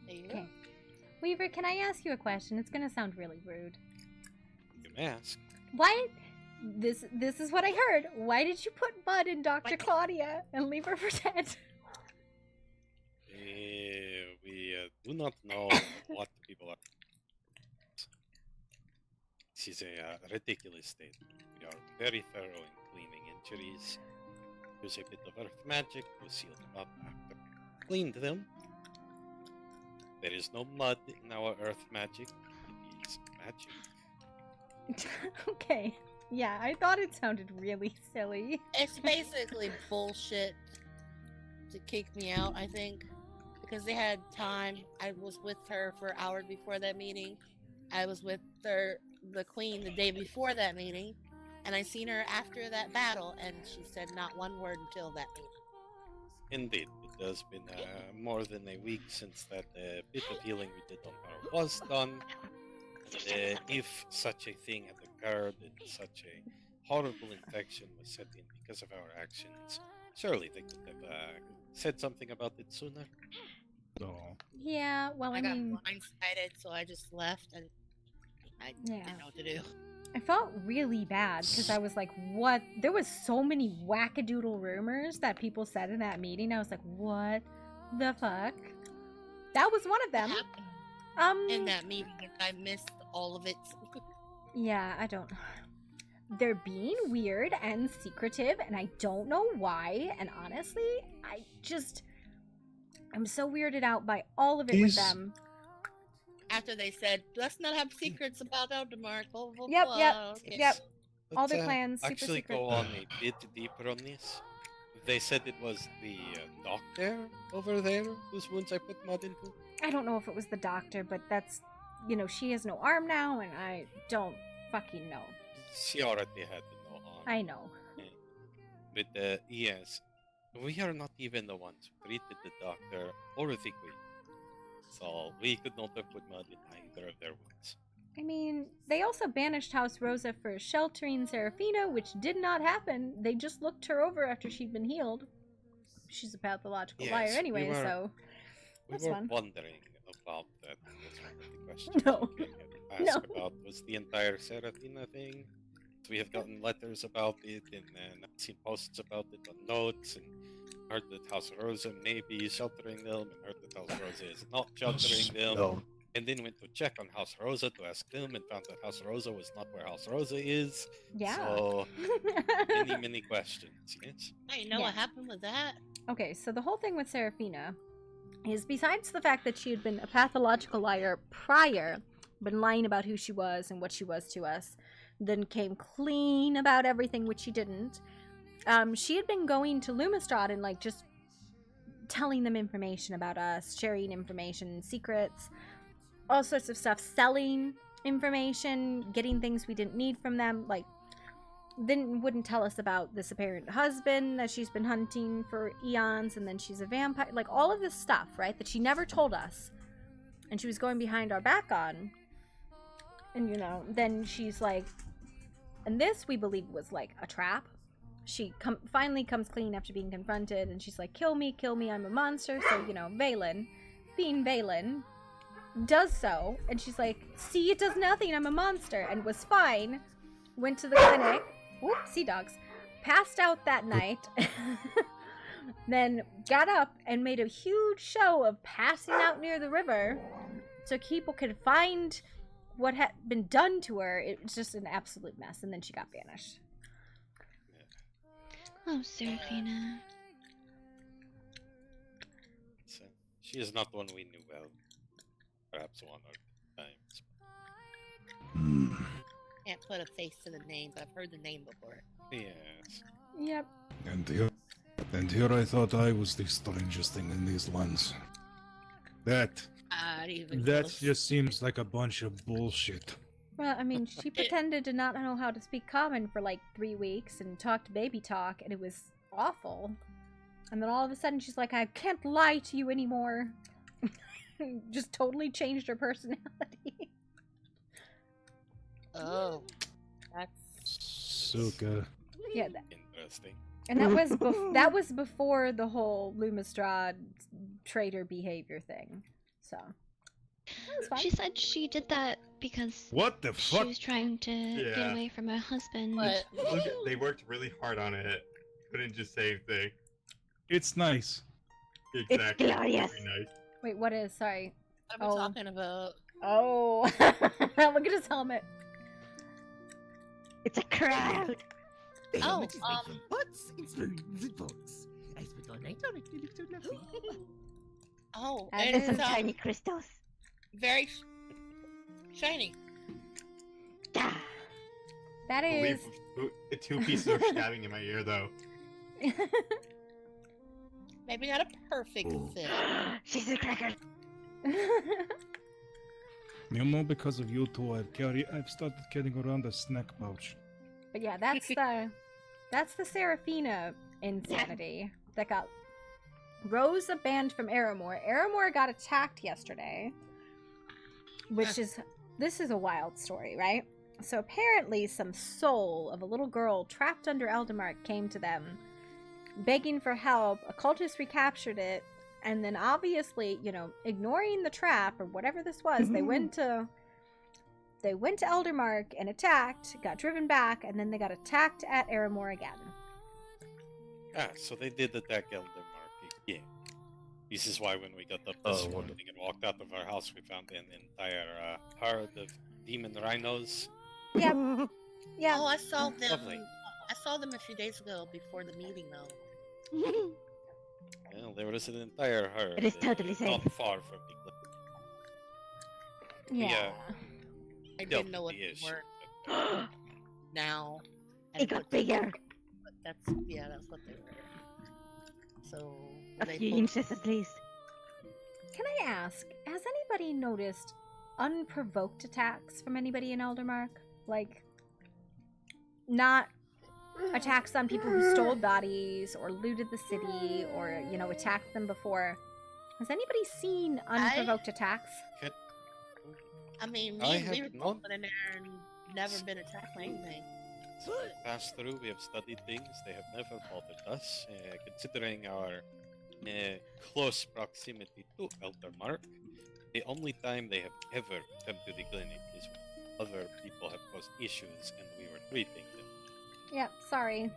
There you Okay. go. Weaver, can I ask you a question? It's gonna sound really rude. You may ask. Why? This is what I heard. Why did you put mud in Dr. Claudia and leave her for dead? We do not know what the people are. This is a ridiculous statement. We are very thorough in cleaning injuries. Use a bit of earth magic to seal them up after we cleaned them. There is no mud in our earth magic. It is magic. Okay. Yeah, I thought it sounded really silly. It's basically bullshit. to kick me out, I think, because they had time. I was with her for hours before that meeting. I was with the queen the day before that meeting, and I seen her after that battle, and she said not one word until that meeting. Indeed, it has been more than a week since that bit of healing we did on her was done. If such a thing had occurred and such a horrible infection was set in because of our actions, surely they could have said something about it sooner. No. Yeah, well, I I got mean, blindsided, so I just left, and I Yeah. didn't know what to do. I felt really bad because I was like, what? There was so many wackadoodle rumors that people said in that meeting. I was like, what the fuck? That was one of them. What happened in that meeting? I missed all of it. Yeah, I don't. They're being weird and secretive, and I don't know why. And honestly, I'm so weirded out by all of it with them. After they said, let's not have secrets about Eldemar, blah, blah, Yep, blah. yep, Okay. yep. Let's, All their plans, super actually secret. go on a bit deeper on this. They said it was the doctor over there whose wounds I put mud into. I don't know if it was the doctor, but that's, she has no arm now, and I don't fucking know. She already had no arm. I know. But yes, we are not even the ones who treated the doctor or the queen. So we could not have put mud in either of their wounds. I mean, they also banished House Rosa for sheltering Serafina, which did not happen. They just looked her over after she'd been healed. She's a pathological liar anyway, so We that's were fun. wondering about that. That's one of the questions No. we had asked about was the entire Serafina thing. We have gotten letters about it and I've seen posts about it on notes and heard that House Rosa may be sheltering them and heard that House Rosa is not sheltering them. No. And then went to check on House Rosa to ask them and found that House Rosa was not where House Rosa is. Yeah. So, many questions, yes? I didn't know what happened with that. Okay, so the whole thing with Serafina is, besides the fact that she had been a pathological liar prior, been lying about who she was and what she was to us, then came clean about everything, which she didn't. She had been going to Lumistrad and just telling them information about us, sharing information, secrets, all sorts of stuff, selling information, getting things we didn't need from them, then wouldn't tell us about this apparent husband that she's been hunting for eons, and then she's a vampire, all of this stuff, right, that she never told us, and she was going behind our back on. And then she's and this we believe was a trap. She finally comes clean after being confronted, and she's like, kill me, I'm a monster. So Valen, being Valen, does so, and she's like, see, it does nothing, I'm a monster, and was fine. Went to the clinic, whoop, sea dogs, passed out that night, then got up and made a huge show of passing out near the river so people could find what had been done to her. It was just an absolute mess, and then she got banished. Oh, Serafina. So, she is not one we knew well. Perhaps one or times. Can't put a face to the name, but I've heard the name before. Yes. Yep. And here I thought I was the strangest thing in these lands. That just seems like a bunch of bullshit. Well, I mean, she pretended to not know how to speak common for 3 weeks and talked baby talk, and it was awful. And then all of a sudden she's like, I can't lie to you anymore. Just totally changed her personality. Oh, that's Suka. Yeah, Interesting. and that was before the whole Lumistrad traitor behavior thing. So that was fine. She said she did that because What the she fuck? was trying to get Yeah. away from her husband. But They worked really hard on it. Couldn't just say anything. It's nice. Exactly. glorious. Very nice. Wait, what is? Sorry. what are we talking about? Oh, look at his helmet. It's a crowd. The Oh, helmet is made from pots and spoons and forks. I spent all night on it. It looks so lovely. Oh, And it And is some tiny crystals. very shiny. Ah, That is. Believe 2 pieces are stabbing in my ear though. Maybe not a perfect fit. She's a cracker. You know, because of you two, I've started carrying around a snack pouch. But yeah, that's the Seraphina insanity that got Rose banned from Aramore. Aramore got attacked yesterday, which is this is a wild story, right? So apparently some soul of a little girl trapped under Eldemark came to them begging for help. A cultist recaptured it, and then obviously, you know, ignoring the trap or whatever this was, they went to Eldermark and attacked, got driven back, and then they got attacked at Aramore again. Ah, so they did attack Eldermark again. This is why when we got up this morning and walked out of our house, we found an entire herd of demon rhinos. Yeah. Yeah. Oh, I saw them. Lovely. I saw them a few days ago before the meeting, though. Well, there was an entire herd. It is totally safe. Not far from the Yeah. I dealt didn't know with what the they issue, were but, now. It got bigger. But that's what they were. So A they few pulled- inches at least. Can I ask, has anybody noticed unprovoked attacks from anybody in Eldermark? Like, not attacks on people who stole bodies or looted the city or, you know, attacked them before. Has anybody seen unprovoked attacks? I mean, I we have were not. going in there and never been attacked by anything. So we passed through, we have studied things, they have never bothered us. Considering our close proximity to Eldermark, the only time they have ever come to the clinic is when other people have caused issues and we were treating them. Yep, sorry.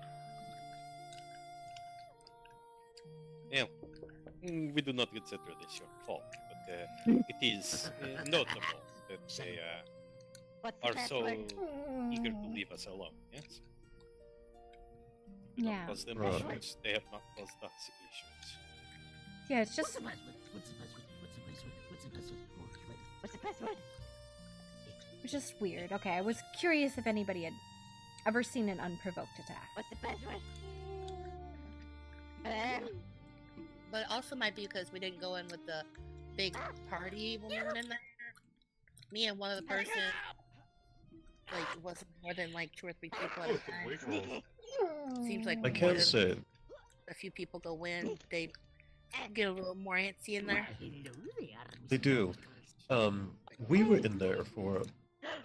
Yeah, we do not consider this your fault, but it is notable that they What's the are so password? eager to leave us alone, yes? Yeah. Cause them Right. issues, they have not caused us issues. Yeah, it's What's just the password? What's the password? What's the password? What's the password? What's the password? it's just weird. Okay, I was curious if anybody had ever seen an unprovoked attack. What's the password? But it also might be because we didn't go in with the big party when we went in there. Me and one other person, like, it wasn't more than like 2 or 3 people at a time. Seems like I more can't than say. a few people go in, they get a little more antsy in there. Hello there, They Mr. do. We were in there for,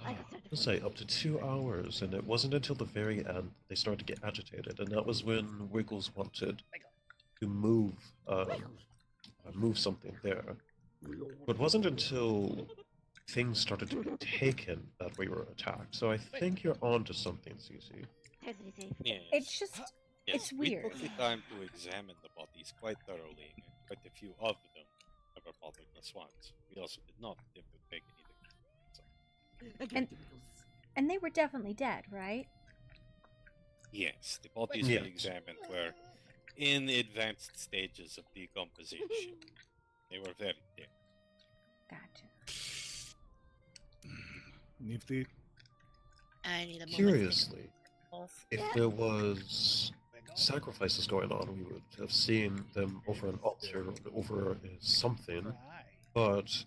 I got started. let's say, up to 2 hours, and it wasn't until the very end they started to get agitated, and that was when Wiggles wanted to move something there. But it wasn't until things started to be taken that we were attacked. So I think you're onto something, Cece. Totally safe. Yes. It's just Yes, it's we weird. took the time to examine the bodies quite thoroughly, and quite a few of them never bothered us once. We also did not attempt to take anything. I got And- the Wiggles. and they were definitely dead, right? Yes, the bodies Yes. we examined were in the advanced stages of decomposition. They were very dead. Gotcha. If they I need a moment. Curiously, To if there was sacrifices going on, we would have seen them over an altar or over something, but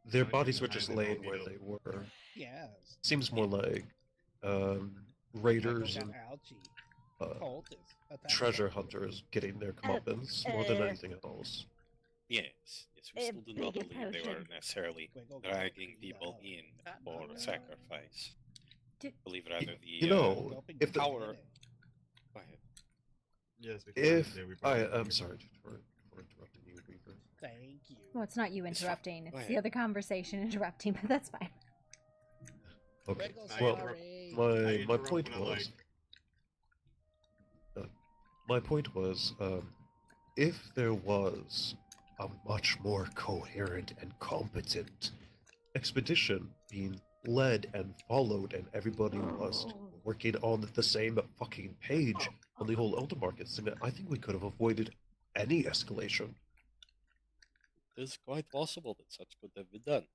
their bodies were just laying where they were. Yes. Seems more like raiders and algae. treasure hunters getting their comeuppance more than anything else. Yes, we A still do not bigger believe they were potion. necessarily dragging people in for sacrifice. Did- Believe rather the You know, if the, power. Go ahead. Yes, if I'm sorry for interrupting you, Weaver. Thank you. Well, it's not you It's fine. interrupting. Go It's ahead. the other conversation interrupting, but that's fine. Okay. Wiggles, Well, sorry. my point was, my point was, if there was a much more coherent and competent expedition being led and followed, and everybody was working on the same fucking page on the whole Elder Markets thing, I think we could have avoided any escalation. It is quite possible that such could have been done.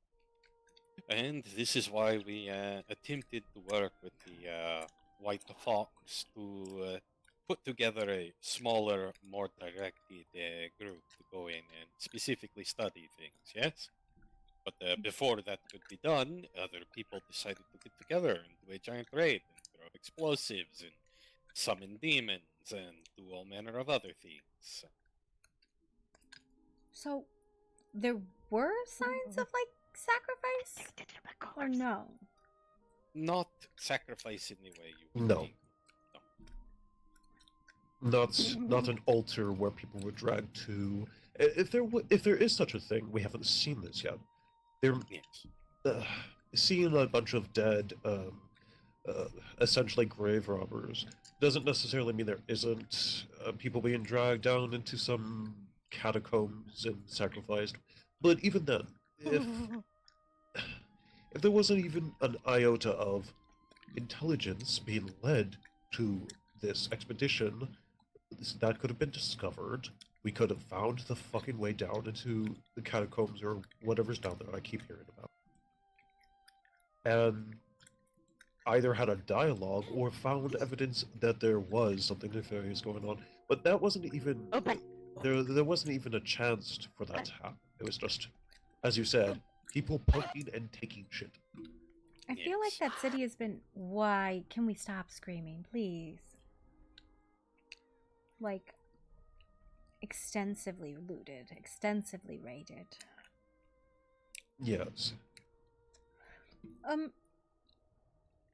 And this is why we attempted to work with the White Fox to put together a smaller, more directed group to go in and specifically study things, yes? But before that could be done, other people decided to get together and do a giant raid and throw explosives and summon demons and do all manner of other things. So, there were signs of like sacrifice, or no? Not sacrifice in the way you would No. think. Not an altar where people were dragged to. If there is such a thing, we haven't seen this yet. Yes. Seeing a bunch of dead, essentially grave robbers, doesn't necessarily mean there isn't people being dragged down into some catacombs and sacrificed. But even then, if there wasn't even an iota of intelligence being led to this expedition, that could have been discovered. We could have found the fucking way down into the catacombs or whatever's down there I keep hearing about. And either had a dialogue or found evidence that there was something nefarious going on. But that wasn't even... There wasn't even a chance for that to happen. It was just, as you said, people poking and taking shit. I feel like that city has been. Why? Can we stop screaming, please? Like, extensively looted, extensively raided. Yes. Have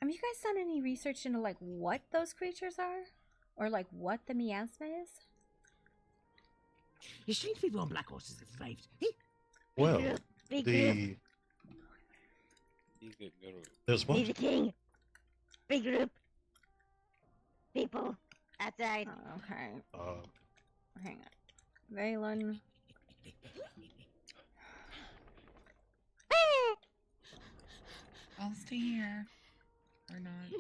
you guys done any research into like what those creatures are, or like what the miasma is? Your strange people on black horses have arrived. Well, Big the... There's what? He's the king. Big group. People outside. Oh, okay. Hang on. Valen. I'll stay here. Or not. I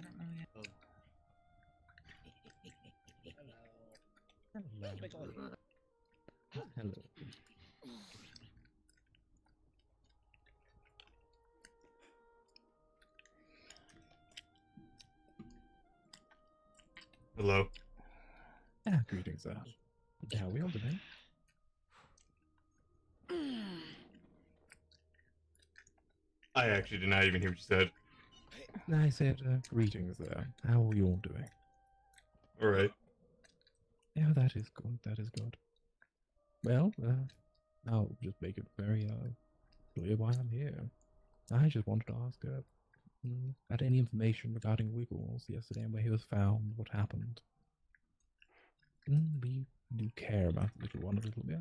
don't know yet. Hello. Hello. Greetings, how are we all doing? I actually did not even hear what you said. I said, greetings there. How are you all doing? Alright. Yeah, that is good, that is good. Well, I'll just make it very, clear why I'm here. I just wanted to ask, had any information regarding Wiggles yesterday and where he was found, what happened? We do care about the little one a little bit.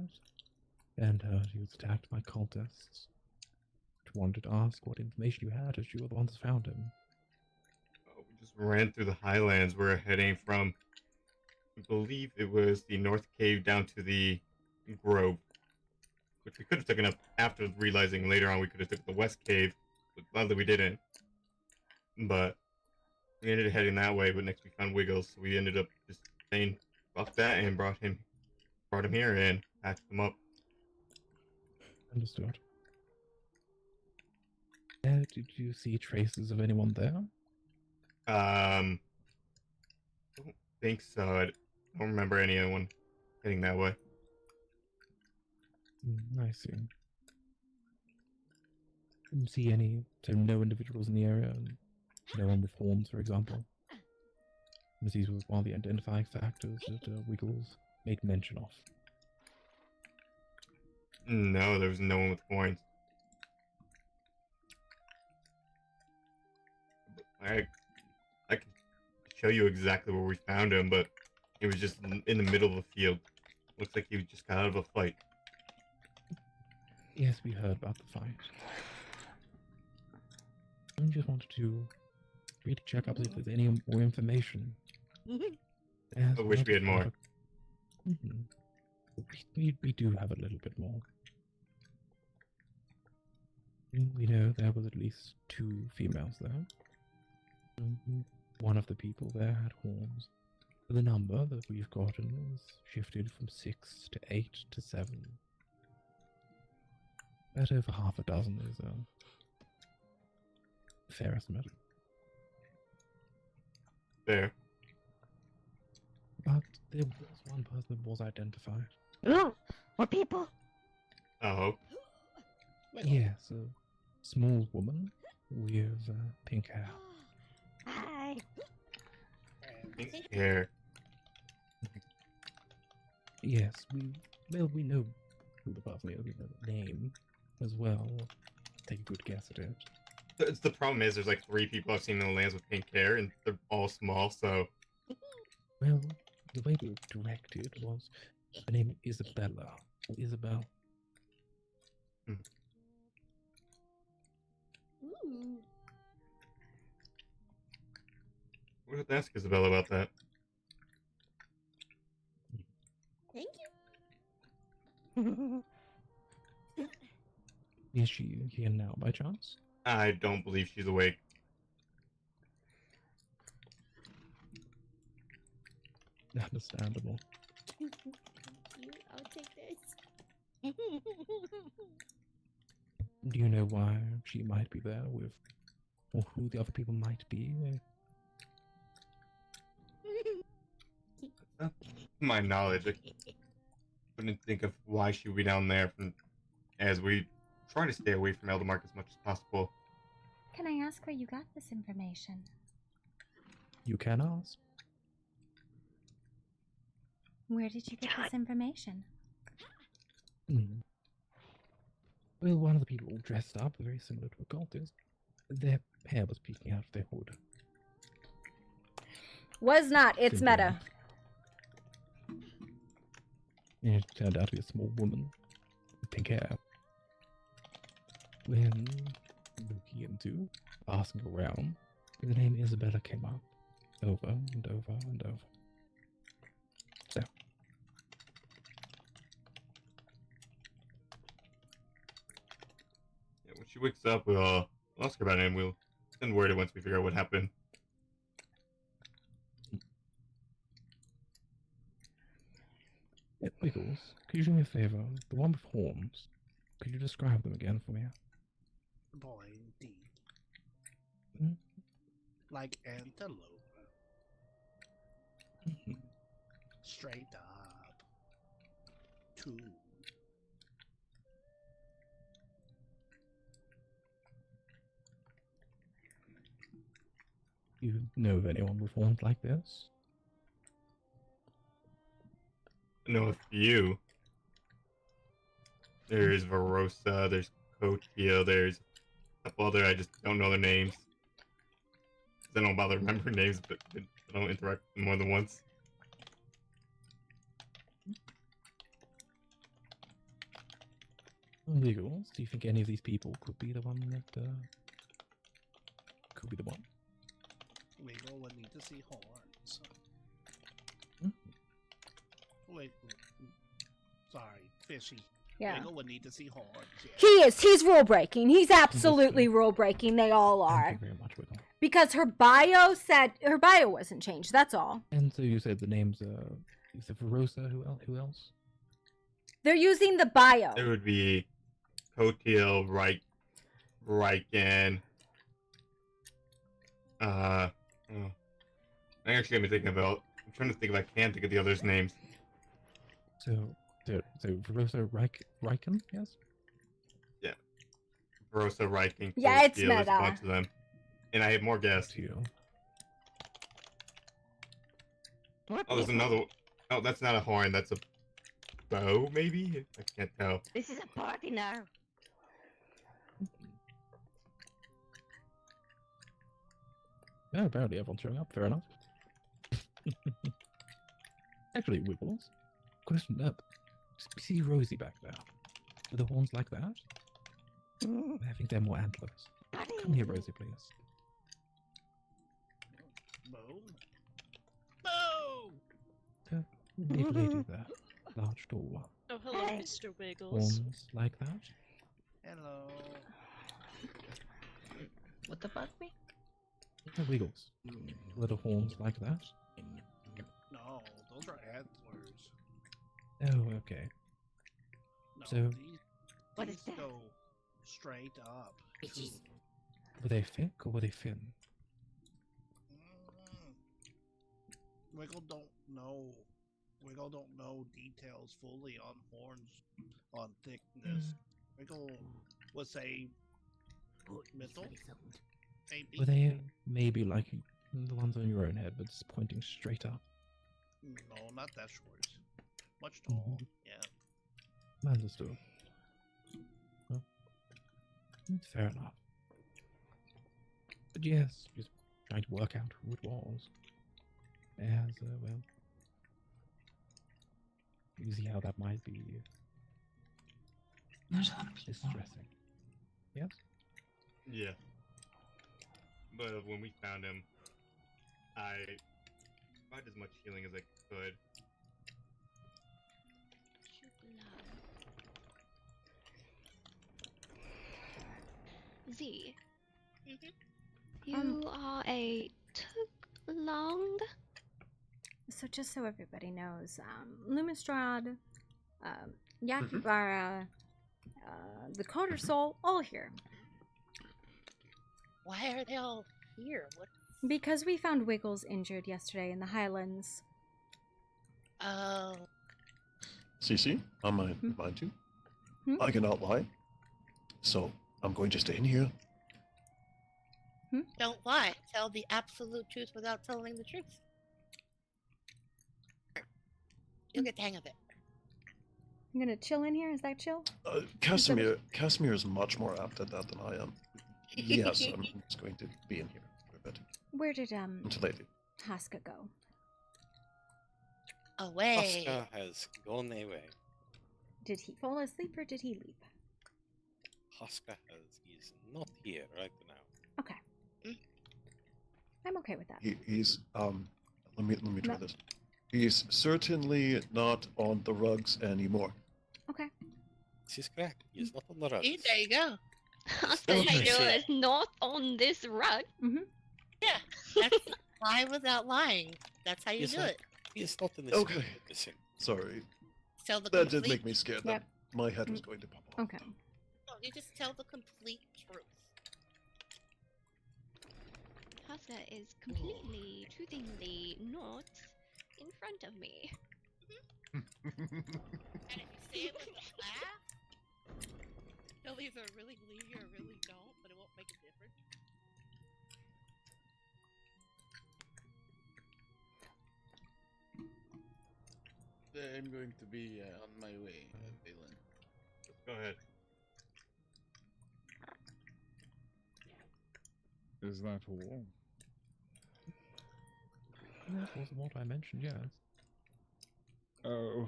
And, he was attacked by cultists. Just wanted to ask what information you had as you were the ones who found him. We just ran through the highlands. We're heading from, I believe it was the North Cave down to the Grove, which we could have taken up after realizing later on we could have took the West Cave, but gladly we didn't. But we ended up heading that way, but next we found Wiggles, so we ended up just saying fuck that and brought him here and patched him up. Understood. Did you see traces of anyone there? Don't think so. I don't remember anyone heading that way. I see. Didn't see any, so no individuals in the area, no one with horns, for example. These were one of the identifying factors that Wiggles made mention of. No, there was no one with horns. I can show you exactly where we found him, but it was just in the middle of a field. Looks like he just got out of a fight. Yes, we heard about the fight. I just wanted to really check up if there's any more information. I wish we had more. We do have a little bit more. We know there was at least 2 females there. One of the people there had horns. The number that we've gotten is shifted from 6 to 8 to 7. That over half a dozen is a fair estimate. Fair. there was one person that was identified. Ooh, more people. Oh, Yes, a small woman with pink hair. Hi. pink hair. Yes, we know who the person is. We know the name as well. Take a good guess at it. The problem is there's like 3 people I've seen in the lands with pink hair, and they're all small, so Well, the way we were directed was her name Isabella. Or Isabel. Ooh. we'll have to ask Isabella about that. Thank Is she here now by chance? I don't believe she's awake. Understandable. you. I'll take this. Do you know why she might be there with, or who the other people might be? To my knowledge, I couldn't think of why she would be down there. As we try to stay away from Eldermark as much as possible. Can I ask where you got this information? You can ask. Where did you get this information? Well, one of the people dressed up very similar to a cultist. Their hair was peeking out of their hood. Was not. It's Simple meta. enough. And it turned out to be a small woman with pink hair. When looking into, asking around, the name Isabella came up over and over and over. So, Yeah, when she wakes up, we'll ask her about it, and we'll send word once we figure out what happened. Wiggles, could you do me a favor? The one with horns, could you describe them again for me? Pointy. Hmm? Like antelope. Mhm. Straight up. Two. You know of anyone with horns like this? I know a few. There's Verosa, there's Cotia, there's a couple other, I just don't know their names. I don't bother remembering names, but I don't interact with them more than once. Wiggles, do you think any of these people could be the one that, could be the one? Wiggle would need to see horns. Hmm? Wait. Sorry, fishy. Yeah. Wiggle would need to see horns. Yeah. He is. He's rule breaking. He's absolutely rule breaking. They all Thank are. you very much, Wiggle. Because her bio said her bio wasn't changed. That's all. And so you said the names, is it Verosa? Who else? They're using the bio. It would be Cotil, Riken. Oh. I actually got me thinking about. I'm trying to think if I can think of the others' names. So Verosa Riken, yes? Yeah. Verosa, Riken, Yeah, it's Cotil, there's a meta. bunch of them. And I have more guests. Oh, there's another one. Oh, that's not a horn. That's a bow, maybe? I can't tell. This is a party now. Yeah, apparently everyone's showing up. Fair enough. Actually, Wiggles. Question up. See Rosie back there. Are the horns like that? I think they're more antlers. Come here, Rosie, please. Boom. Boom! Big lady there. Large tall one. Oh, hello, Mr. Wiggles. Horns like that? Hello. What the fuck, me? Wiggles. Little horns like that? No, those are antlers. Oh, okay. No, So- What these is that? go straight up. Were they thick or were they thin? Wiggle don't know. Wiggle don't know details fully on horns, on thickness. Wiggle would say middle, maybe. Were they maybe like the ones on your own head, but just pointing straight up? No, not that short. Much tall. Yeah. Understood. Well, fair enough. But yes, just trying to work out who it was. As, well, you see how that might be distressing. Yes? Yeah. But when we found him, I tried as much healing as I could. Z. You are a Tuglong? So just so everybody knows, Lumistrad, Yakubara, the Coder Soul, all here. Why are they all here? What? Because we found Wiggles injured yesterday in the Highlands. Oh. Cece, I mind you. I cannot lie. So, I'm going to stay in here. Don't lie. Tell the absolute truth without telling the truth. You'll get the hang of it. I'm gonna chill in here. Is that chill? Casimir is much more apt at that than I am. Yes, I'm just going to be in here for a bit. Where did Until lately. Haska go? Away. Haska has gone away. Did he fall asleep or did he leave? Haska is not here right now. Okay. I'm okay with that. He's let me try this. He's certainly not on the rugs anymore. Okay. This is correct. He's not on the rugs. There you go. Haska is not on this rug. Yeah, that's lie without lying. That's how you do it. He's not in this. Okay. Sorry. Tell the That did complete... make me scared. Yep. My head was going to pop off. Okay. No, you just tell the complete truth. Haska is completely, truthingly not in front of me. And if you say it with a laugh, you'll either really believe you or really don't, but it won't make a difference. I'm going to be on my way, Valen. Go ahead. Is that all? That was what I mentioned, yes. Oh.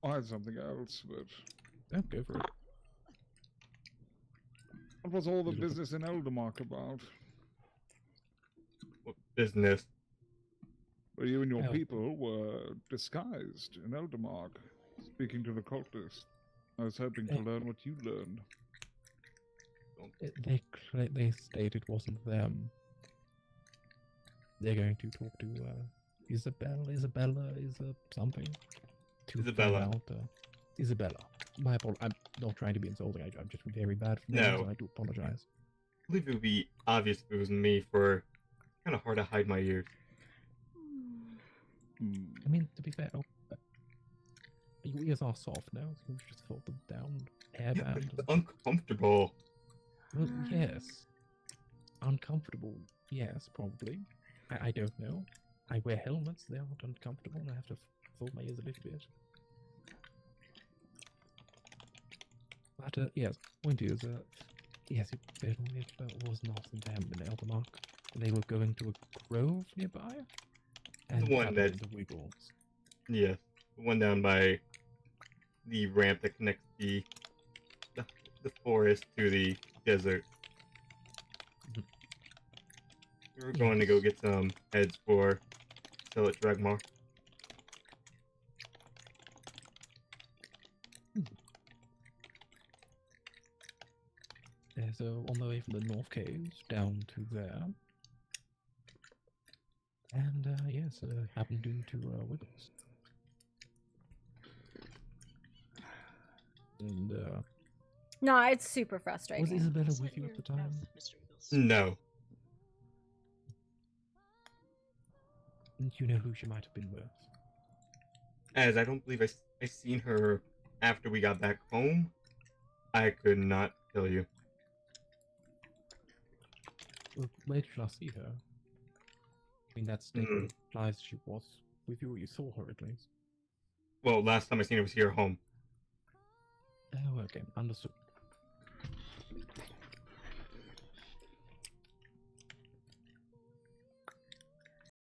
I had something else, but... Oh, go for it. What was all the business in Eldermark about? What business? Well, you and your people were disguised in Eldermark, speaking to the cultists. I was hoping to learn what you learned. They state it wasn't them. They're going to talk to Isabella, something. To Isabella. find out, Isabella. My apologies. I'm not trying to be insulting. I'm just very bad for names, and I do apologize. I believe it would be obvious if it was me, for it's kind of hard to hide my ears. I mean, to be fair, your ears are soft now, so you can just fold them down, hairband. Yeah, but it's uncomfortable. Well, yes. Uncomfortable, yes, probably. I don't know. I wear helmets, they aren't uncomfortable, and I have to fold my ears a little bit. But, yes, point is, yes, it was not them in Eldermark. They were going to a grove nearby, and The one that... the Wiggles. Yeah, the one down by the ramp that connects the forest to the desert. We were going to go get some heads for sell at Dragmar. So on the way from the North Caves down to there. And yes, happened into Wiggles. And No, it's super frustrating. was Isabella with you at the time? No. And you know who she might have been with? as I don't believe I seen her after we got back home, I could not tell you. Where did I see her? I mean, that statement implies she was with you. You saw her at least. Well, last time I seen her was here at home. Oh, okay, understood.